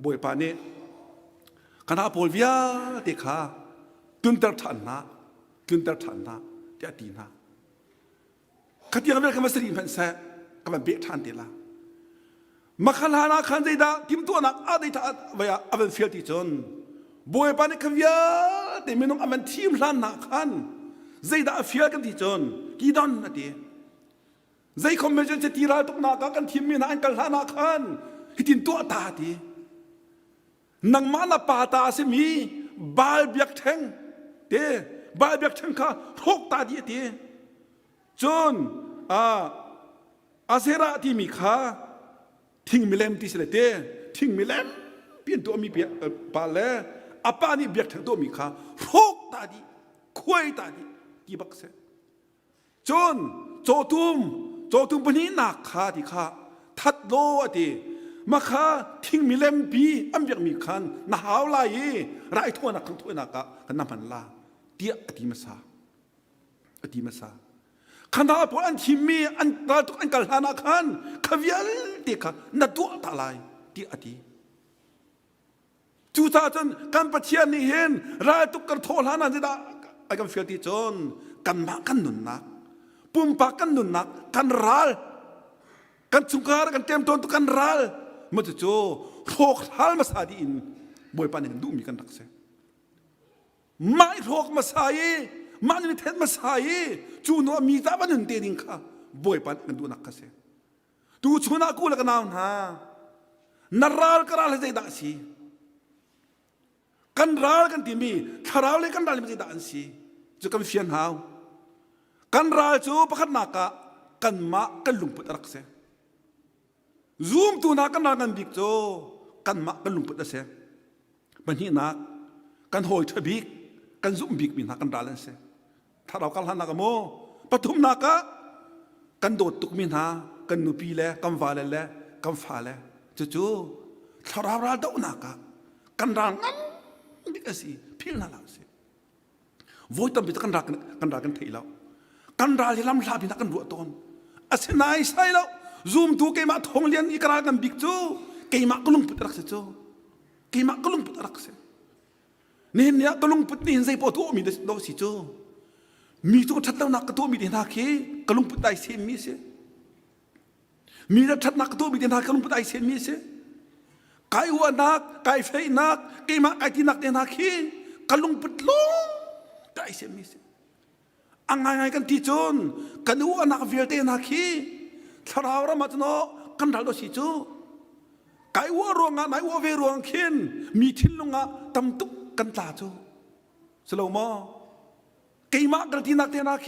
บ่อยปานนี้ขณะพลวิยาที่ข้าตุนเตอร์ทันนะที่อดีนะข้าที่ข้าเป็นข้ามาสรีมันแซ่ข้าเป็นเบทันที่ละมาขณะนั้นขันใจดาทิมตัวนักอาดิตาว่าอาเป็นเฟียที่จนบ่อยปานนี้ข้าวิยาที่มีน้องอาเป็นทีมล้านนักขันใจดาเฟียกันที่จนกี่ดอนนะที่ใจคอมเมชั่นจะตีราตุกนักกันทีมมีนักกันล้านนักขันที่ตินตัวตาที่นังมานาปาตาเสมีบาลเบียกแทงบาลเบียกแทงข้าพกตาดีเตจนอาเซระที่มีข้าทิ้งมิเลมที่เสด็จทิ้งมิเลมเปลี่ยนตัวมีเปียบาลเลยอาปานี่เบียกแทงตัวมีข้าพกตาดีคุยตาดีกี่บักเสจนโจตุมปนี้หนักข้าที่ข้าทัดโลดีมาข้าทิ้งมีเล่มปีอันยังมีคันน่าหาวไล่ไรทั่วนักขังทั่วนักกันน้ำมันลาเดียอดีมาซาขณะพออันที่มีอันตราตุกอันกัลหานาคันขวิลเด็กนัดตัวตาลายเดียอดีจูตาจนการปะเทียนนี่เห็นไรตุกกันโทลานันจะได้ไอ้กันเฟียที่จนกันมากันนุนนักปุ่มปากกันนุนนักกันรัลกันสุงการกันเต็มตัวตุกันรัลมันจะโจโรคฮัลมาสาดีอินบ่อยปานนี้ดูมีกันรักเสไม่โรคมาสายมันนี่เท็ดมาสายจูนัวมีตาบันหนึ่งเตียงค่ะบ่อยปานกันดูนักเสดูชนะกูแล้วกันเอาหน้านราลกราลให้ได้สิกันราลกันที่มีทาราวเลยกันราลไม่ได้สิจะกันเฟียนหาวกันราลจูประคัดนักกันมากันลุงปุตรักเสซูมตัวนักกันนักกันบิ๊กโจกันมากันลุงปุตเสบันนี้นักกันโหยทบิกกันซูมบิ๊กมีนักกันดาลันเสถ้าเรากันหันนักโมปฐุมนักกันโดดตุกมินากันนุปีเล่กันวาเล่กันฟ้าเล่จู่ถ้าเราเดานักกันรังบิ๊กสิพิลนาลาเสโวยตั้มไปกันรักกันเที่ยวกันรักที่ลำลาบินักกันรัวตอนอาศัยนายใช่แล้วซูมตัวเกมาทองเลียนอีกรากันบิ๊กโจเกมาก็ลุงปุตรักเสโจเกมาก็ลุงปุตรักเสเนี่ยก็ลุงปุตนี่เห็นใจพอตัวมีเดสิโจมีตัวชัดแล้วนักตัวมีเดินทางเขก็ลุงปุตได้เสียมีเสมีแล้วชัดนักตัวมีเดินทางก็ลุงปุตได้เสียมีเสไก่วัวนักไก่เฟยนักเกมาไก่ที่นักเดินทางเขก็ลุงปุตลุงได้เสียมีเสอังไงกันที่จนกันวัวนักเวลเดินทางเขถ้าเรามาจะเนาะกันเราสิจูไก่วัวรวงไหนวัวเวรวงเข็นมีทิ้งลงตำตุกกันตาจูสโลมอไก่มากันที่นักเทนักเข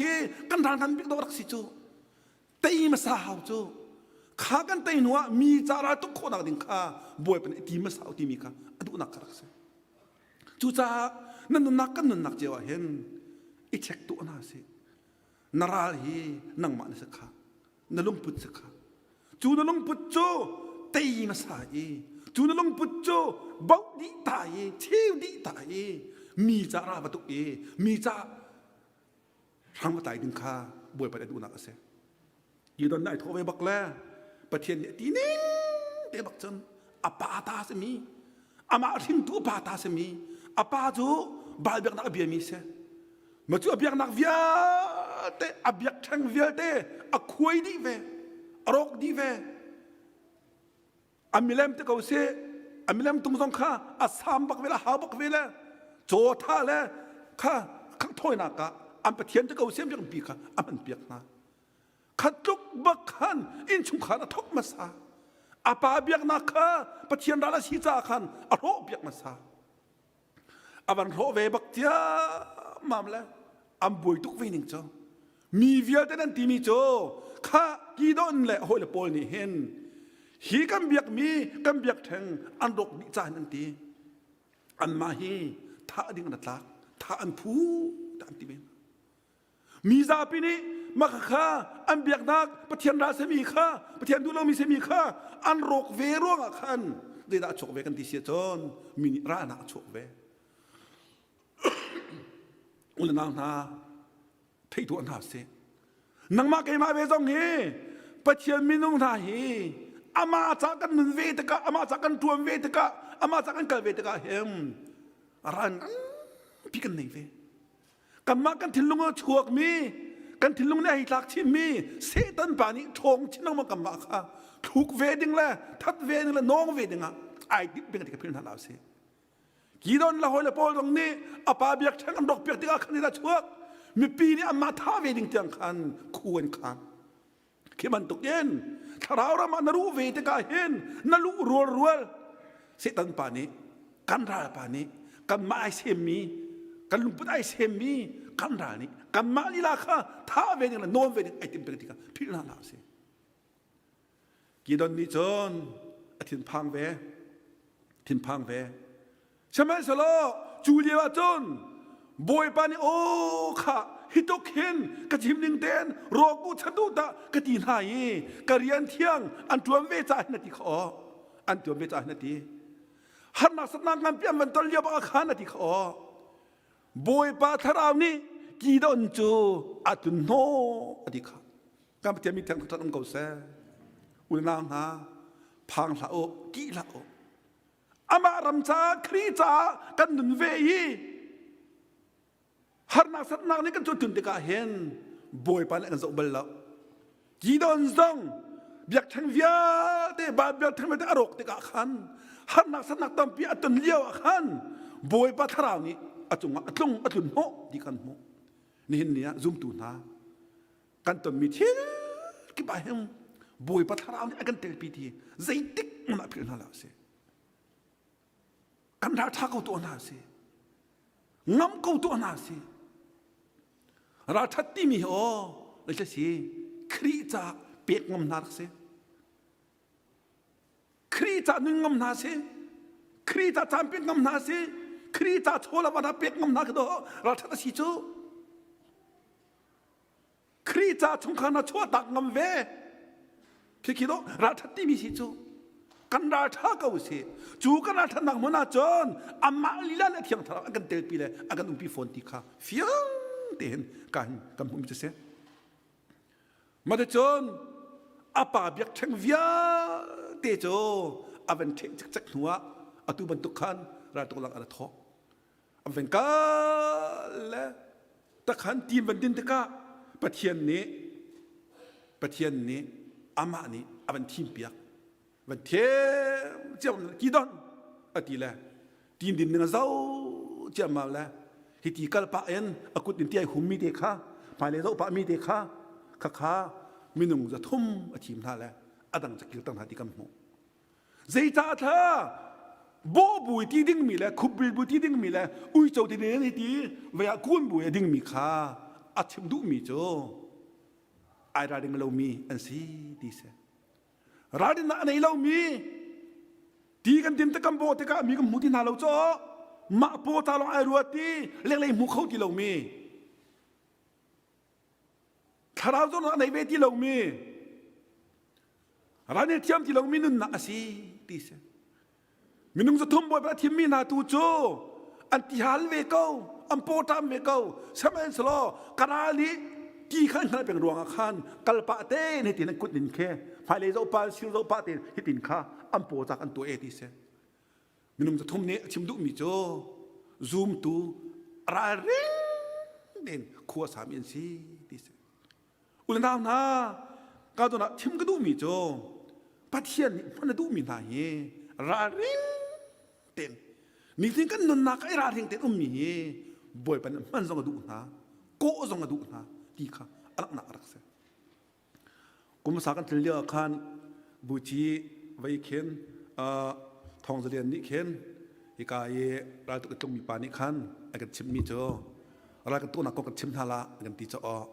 กันทางกันบิ๊กดอรักสิจูเตยมาสาวจูข้ากันเตยนัวมีจาราตุกคนนักดิ่งข้าบ่อยเป็นทีมาสาวทีมีข้าอดุนักรักเสจูจ้านั่นนักกันนั่นนักเจ้าเห็นไอเช็คตัวน่าสินาราลีนั่งมาในสักข้านลุงปุจจ์จูนลุงปุจโจเตยมาสายจูนลุงปุจโจบ่าวดีตายเที่ยวดีตายมีจาราบตุกมีจาทางมาตายดึงข้าบ่อยไปได้ดูนักเสียยีดอนได้โทรไปบักแล้ประเทศเนี่ยทีนี้เดี๋ยวบักจนอาปาตาสมีอามาทิ้งตัวปาตาสมีอาปาจูบาลเบียกนักเบียมีเสียมาจูเบียกนักเบียเตอเบียกแทงเบียเตอคุยดีเวอรกดีเวอามิเลมเตเขาเสอ อามิเลมตุงซองข้าอาสามบักเวลาหาบักเวลาโจท่าแล้วข้าข้างถ้อยนักกะอันปะเทียนจะเกาเสียมจังปีข้าอันมันเปียกนะขัดลุกบักขันอินชุมขานะทกมาซาอาปาเบียกนักข้าปะเทียนดาลาชีจ้าขันอโรเบียกมาซาอาบันโรเวบักเทียมามแล้วอันบุยตุกเวนิงจ้ามีเวียแต่นั้นตีมีโจข้ากีดอนแหละหอยละปอลนี่เห็นฮีกันเบียกมีกันเบียกแทงอันรกนิจานันตีอันมาฮีท่าดิ่งนัดลักท่าอันพูตามที่เป็นมีซาปีนี้มาข้าอันเบียกนักปะเทียนราเสมีข้าปะเทียนดูเรามีเสมีข้าอันรกเวร่วงขันได้ด่าฉกเวกันที่เสียจนมีร้านาฉกเวอุลนางนาที่ตัวนาเสนังมาเกมาเวจงเฮปะเทียนมีนุ่งท่าเฮอามาจากกันนุนเวทกะอามาจากกันตัวเวทกะอามาจากกันกะเวทกะเฮมรันพี่กันไหนเวกันมากันทิ้งลงชวกมีกันทิ้งลงในหิลักที่มีเสตันป่านี้ทงชิ้นน้องมากันมาค่ะถูกเวดิงแล้วทัดเวดิงแล้วน้องเวดิงอ่ะไอ้ดิเป็นกันที่กับพี่นันลาวเสกีดอนละหอยละปอลตรงนี้อาปาเบียกแทงกันดอกเบียกที่กันนี่ละชวกมีปีนี้อามาท่าเวดิงเตียงคันควรคันเขมันตกเย็นถ้าเรามานรู้เวทกาเห็นนรู้รัวเสตันป่านี้กันราป่านี้กันมาไอเซมีกันลุงพุทธไอเซมีกันรานี้กันมาลีลาค่ะท่าเวดิงละโน้มเวดิงไอติมเป็นที่กันพี่น่าลาวเสกีดอนนี้จนทินพังเวใช่ไหมสโลจูเลียจนบอยป่านี้โอ้ค่ะฮิตกเห็นกระจิมนิงเตนโรกูชัดูตะกระตีนหายกระเรียนเที่ยงอันตัวเวจ่านาทีขออันตัวเวจ่านาทีหันนักสนังกันเปียมันตเลียบอาคารนาทีขอบอยปาทาราวนี้กีดอนจูอัตุนโนอดีค่ะการเตรียมมีทางทัดองเกาเซอุลนางนาพังละโอกีละโออามารำจาครีจากันนุนเวยีฮาร์นักสัตนักนี่กันจุดถึงที่กาเห็นบอยปานกันสบละกีดอนซงเบียกทั้งเวียเตบาเบียกทั้งเวทอารกที่กาขันฮาร์นักสัตนักตั้มปีอัตุนเลี้ยวขันบอยปาทาราวนี้อัตุงอัตุนโมดีกันโมนี่เห็นเนี่ยซุ่มตูนากันตั้มมีเที่ยกี่ใบเห็นบอยปาทาราวนี้กันเตลปีทีใจติ๊กมันอภิรนาลาเสกันราชาเขาตัวนาเสงำเขาตัวนาเสราชติมีโอเลยจะสิครีจ่าเปียกงำนาเสครีจ่าหนึ่งงำนาเสครีจ่าจำเปียกงำนาเสครีจ่าโชลวันเปียกงำนาก็ได้ราชติสิจูครีจ่าชงขานาชัวตักงำเวพี่คิดว่าราชติมีสิจูกันราชาเขาเสจูกันราชนักมนาจนอามาลีลาเนี่ยเที่ยงทารากันเตลปีเลยกันอุ้มปีฝนตีข้าฟิวเต็นกันผมจะเสมาเดจนอาป่าเบียกเชงเวียเตโจอาเป็นเชงจักหัวอาตุบันตุขันราตุลังอาทอกอาเป็นกาเลตะขันทีมบันดินตะกาปะเทียนนี้อามานี้อาเป็นทีมเปียกวันเทียเจ้ากีดอนอดีแลทีมดินเนื้อเจ้าเจ้ามาแล้วฮิติกัลปะเอ็นอากุตินที่ไอหุ่มมีเด็กข้าภายในโลกปะมีเด็กข้าข้ามีหนุ่มจะทุ่มอาทีมท่าแล้วอดังจะกิลตั้งหาที่กำหัวใจจ่าเธอโบบุยที่ดิ้งมีแล้วคุบบิลบุยที่ดิ้งมีแล้วอุ้ยเจ้าที่เนี่ยนี่ที่เวลากุนบุยดิ้งมีข้าอาชิมดุมีโจไอราดิ้งเรามีอันซีดีเสราดินในเรามีตีกันดินตะกันโบตะกันมีกันหมูที่นาเราจ่อมาโปตาลองไอรัวตีเล็กๆหมูเขาที่เรามีถ้าเราจ่อในเวทีเรามีร้านเนี่ยเทียมที่เรามีนุ่นนะสิตีเสมีนุ่งจะทุ่มบอยประทีมีนาตูโจอันที่ฮัลเวเก้าอันโปตามเวเก้าสมัยสโลกราลีกี่ขั้นขนาดเป็นรวงอาคารกัลปะเต้ในที่นั้นกุดดินแค่ภายในโซปาซิลโซปาเต้ที่ดินข้าอันโปจากอันตัวเอติเสมีนุ่มจะทุ่มเนชิมดุมิโจซูมตูราเร่งเด่นขัวสามอินซีติเสอุลนาวนาก้าวตัวน่ะชิมก็ดูมิโจปัทเทียนมันดูมินาเฮราเร่ง เต็นนี่ถึงกันนนนักไอ้ราทิ้งเต็นมีบ่อยปันมันส่งกระดูกนะโก้ส่งกระดูกนะที่ข้าอักหนักรักเสกุมสากันเรียกขันบูชีไว้เข็นทองเสียนนี่เข็นอีกายเราต้องมีปานิขันไอ้กันชิมมีเจอเรากันตัวนักก็กันชิมทาละกันตีเจาะ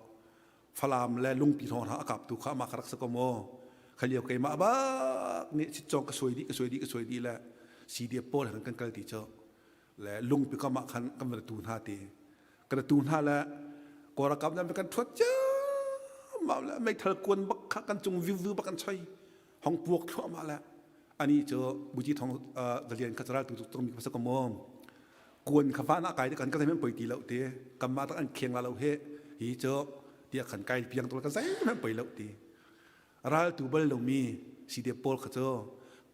ฟลามและลุงปีทองหาอากาศตุข้ามาครักสกโมขลียวเกมาบ้านี่ชิจงก็สวยดีแหละสีเดียโป้หันกันกันตีเจาะและลุงปีก็มาขันกันกระตูนหาตีกระตูนหาและกอรกับนั้นเป็นกันทวดเจ้ามาแล้วไม่เธอกวนบักกันจงวิวบักกันใช้ห้องพวกทั่วมาแล้วอันนี้เจอบุจิทองเรียนคัตราตุต้องมีภาษากมองกวนข้าฟ้าหน้าไก่ด้วยกันก็ทำให้เปิดตีแล้วเตะกำมาตั้งอันเคียงเราเฮฮีเจอเดียขันไก่เพียงตัวกันใส่ไม่เปิดแล้วตีราตูเบลเรามีสีเดียโปลเขาเจอ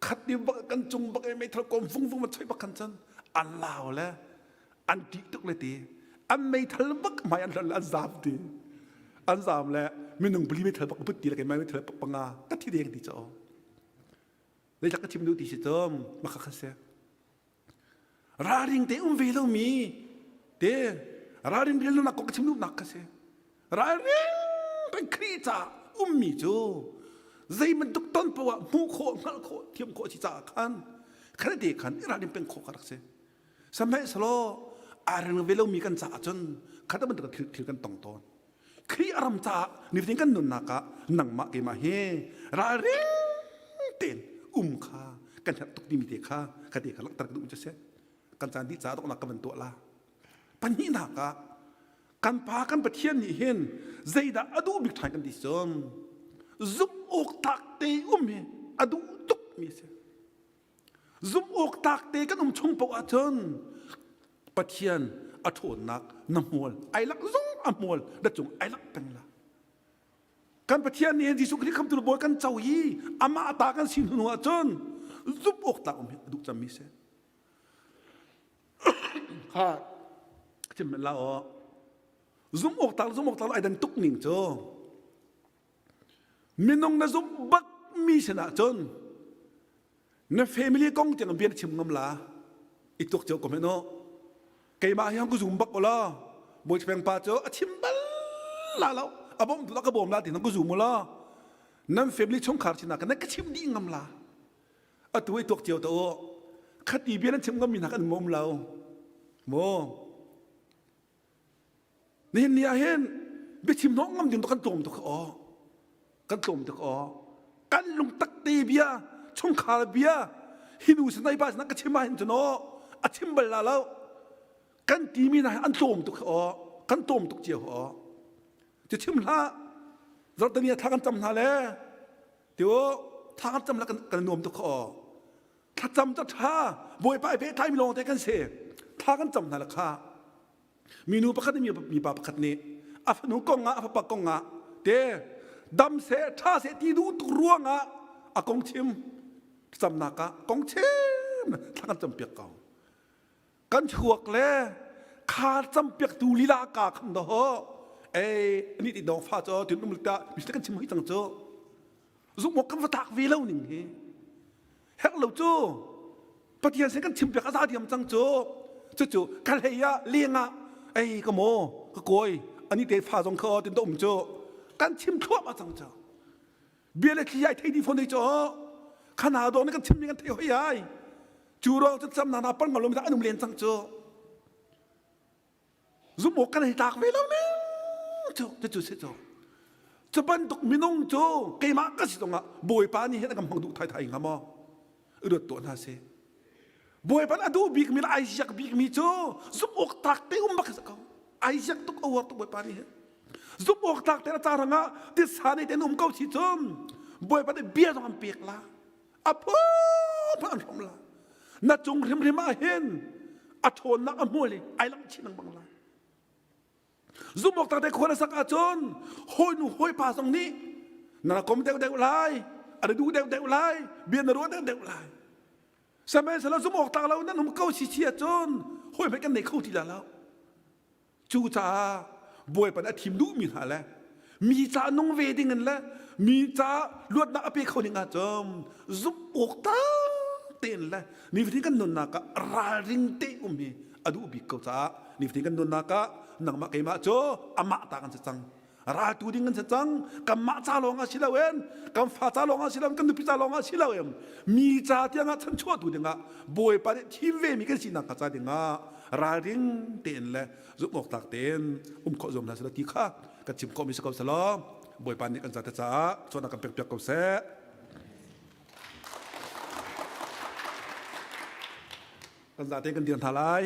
ขัดเดียบักกันจงบักไม่เธอกลมฟุ้งมันใช้บักกันจันอันลาวแล้วอันดีตุกเลยตีอันไม่เธอบักไม่อันละซาบตีอันสามแล้วไม่นุ่งบลีไม่เธอบักพุทธิอะไรกันไม่เธอปังงาก็ที่เดียงตีเจ้าเลยจากก็ชิมดูตีสิจอมมาขัดเสียราริงเตเวลมีเตราริงเวลนักก็ชิมดูนักก็เสียราริงเป็นครีจ้ามีจูใจมันตุกต้นปะวะมูโคงัลโคเทียมโคชิจ้าขันขันเด็กขันราริงเป็นโคกักเสียสมัยสโลอาริงเวลมีกันจ้าจนขัดมันก็ถือกันตรงตอนครีอารมจ้านี่ถึงกันนุนนักะนังมาเกมาเฮราริงเต็นข้ากันตุกดีมีเด็กข้าคดีขันลักตระกุมจะเสียกันจานที่จ้าต้องนักกันตัวละปัญญาหนักะกันพากันประเทียนนี่เห็นใจดาอดูบิกทายกันดิสมซุมอกตักเตเฮอดูตุกมีเสียซุมอกตักเตกันชงปวดจนประเทียนอโทนนักน้ำมวลไอลักซุงอมวลดัจงไอลักเป็นละกันประเทียนนี่ที่สุขีคำตุลบอยกันเจ้ายีอามาตากันสินหัวจนซุมอกตักดูจำมีเสียข้าจะเป็นเราซุมอกตักไอ้ดันตุกหนิงโจมินงนะซุมบักมีชนะจนในเฟมิลี่กงจังเบียนชิมงำลาอีตุกโจก็ไม่โนเกมายังกุซุมบักก็ละบอยเพียงป้าโจชิมบัลลาแล้วอาบ่มตุลกบ่มลาตินังกุซุมละนั่นเฟมิลี่ชงขาดชนะกันนั่นก็ชิมดีงำลาตัวไอ้ตุกโจตัวขัดอีเบียนชิมงำมีนักกันงมเราโมนี่เนี่ยเห็นไปชิมน้องงำจนต้องกันตมตัวอ๋อกันตมตัวอ๋อกันลงตักตีเบียช่องขาเบียฮินูสไนบ้านนักก็ชิมมาเห็นจนอ๋ออาชิมเบลลาแล้วกันตีมีนายอันตมตัวอ๋อกันตมตัวเจียวอ๋อจะชิมละเราตอนนี้ทางกันจำนาแล้วเดี๋ยวทางกันจำแล้วกันนวมตัวอ๋อถ้าจำจะท่าบวยไปเพไทยมีลงแต่กันเสียทางกันจำนาละค่ะมีนูประคัดมีปาประคัดนี้อาฟนูกงอ่ะอาฟปากงอ่ะเดดำเสท่าเสตีดูตุรัวงอ่ะอากงชิมจำนักอ่ะกงชิมทางกันจำเปียกเก่ากันฉวกเลยขาดจำเปียกดูลีลากาคำดอเอ้อันนี้ติดดองฟ้าจ้อถึงนุ่มลึกตามีสิ่งกันชิมให้จังจ้อซุกหมกกันฟ้าตากวีเล่าหนึ่งเฮกเหล่าจ้อปฏิญาณสิ่งกันชิมเปียกอาซาเดียมจังจ้อจู่ๆกันเฮียเลี้ยงอ่ะไอ้ก็โมก็โกยอันนี้เด็กฟ้าสงเคราะห์ติดต้มจ้อกันชิมทั่วมาจังจ้อเบียร์เล็กขี้ใหญ่เที่ยวฟอนได้จ้อขนาดโดนกันชิมกันเที่ยวใหญ่จูเราจะจำนาปั้นมาลงมาอันนุ่มเลี้ยงจังจ้อซุมหมกกันให้ตากเวลาเนี่ยจ้อจู่ๆเสียจ้อจะปั้นตกมินงจ้อเกมาก็สิตรงอ่ะบอยปานี่เห็นกันพังดูไทยๆงั้นมั้งอุดตัวน่าเสียบอยปันอดูบิกมีไอซักบิกมีโจซุบอกตักเตอุมบักสักเขาไอซักตุกเอาวัตถุบอยปันนี่ซุบอกตักเตนะจารังอ่ะที่สานี่เตนุมเขาชิจมบอยปันเบียร์ต้องเปียกละอัพพันรมละนัดจงริมมาเห็นอัฐนนักอมวยไอลังชินังบังละซุบอกตักเตคนสักอาจนหอยนูหอยป่าตรงนี้นั่นก็ไม่เดวไล่อะไรดูเดวไล่เบียร์นรัวเดวไล่สมัยสารสมองตาเรานั่นผมเข้าชี้เชียจนห้อยไปกันในเข้าทีละแล้วจูจ่าบวยปันอาทิมดูมีหาแล้วมีจ่านงเวดิงันแล้วมีจ่าลวดนักอภิเขาหนึ่งอาจอมซุบอกตา tên là ni phi kan nun na ka ra ring te mi adu bi ko cha ni phi kan nun na ka nang ma ke ma cho ama ta kan chang ra tu ding kan chang kam ma cha lo nga silawen kam fa cha lo nga silam kan du pi cha lo nga silawem mi cha tiang a chan chua tu dinga boy pa thi ve mi kan sin na ka cha dinga ra ring ten le zu mok tak ten kho zom na sa ti kha ka chim ko mi sa ko sa lo boy pa ni kan cha ta cha cho na kan pek pek ko se kan za te kan dian tha lai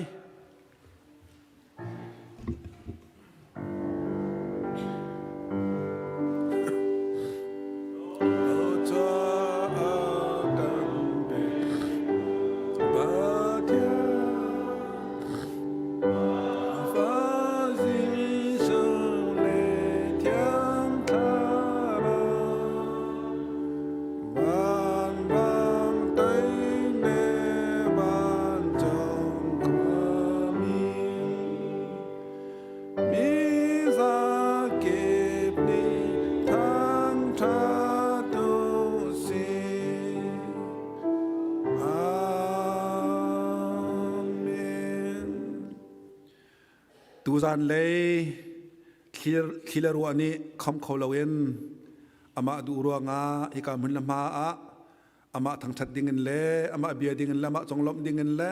tu zan le khilar wa ni kham kholawen ama du ruanga ika mun lama a ama thang that dingin le ama bia dingin lama chonglom dingin le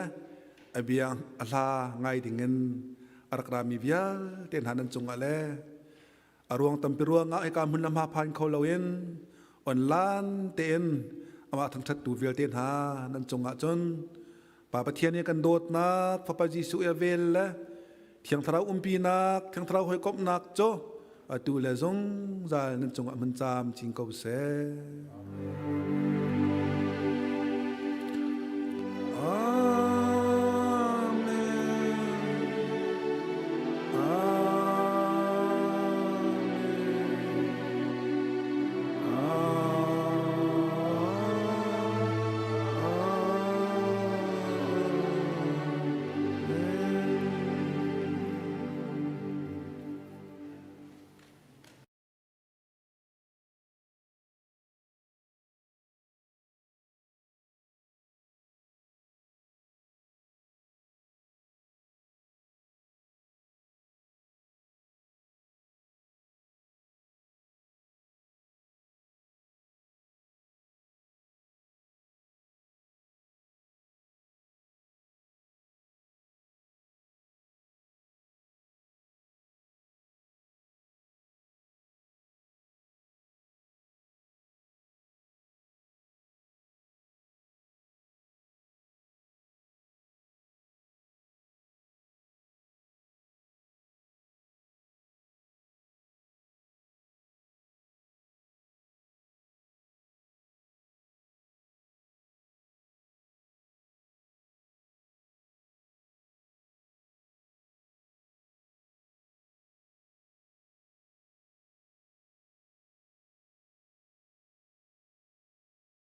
abiang ala ngai dingin arakrami bia ten hanan chunga le aruang tampiruanga ika mun lama phan kholawen on lan ten ama thang that tu vel ten ha nan chunga chon pa pathian ni kan dot na papa jisu evel le thiang tharau pi nak thiang tharau hoi kop nak cho tu le zong zal nan chung man cham ching ko se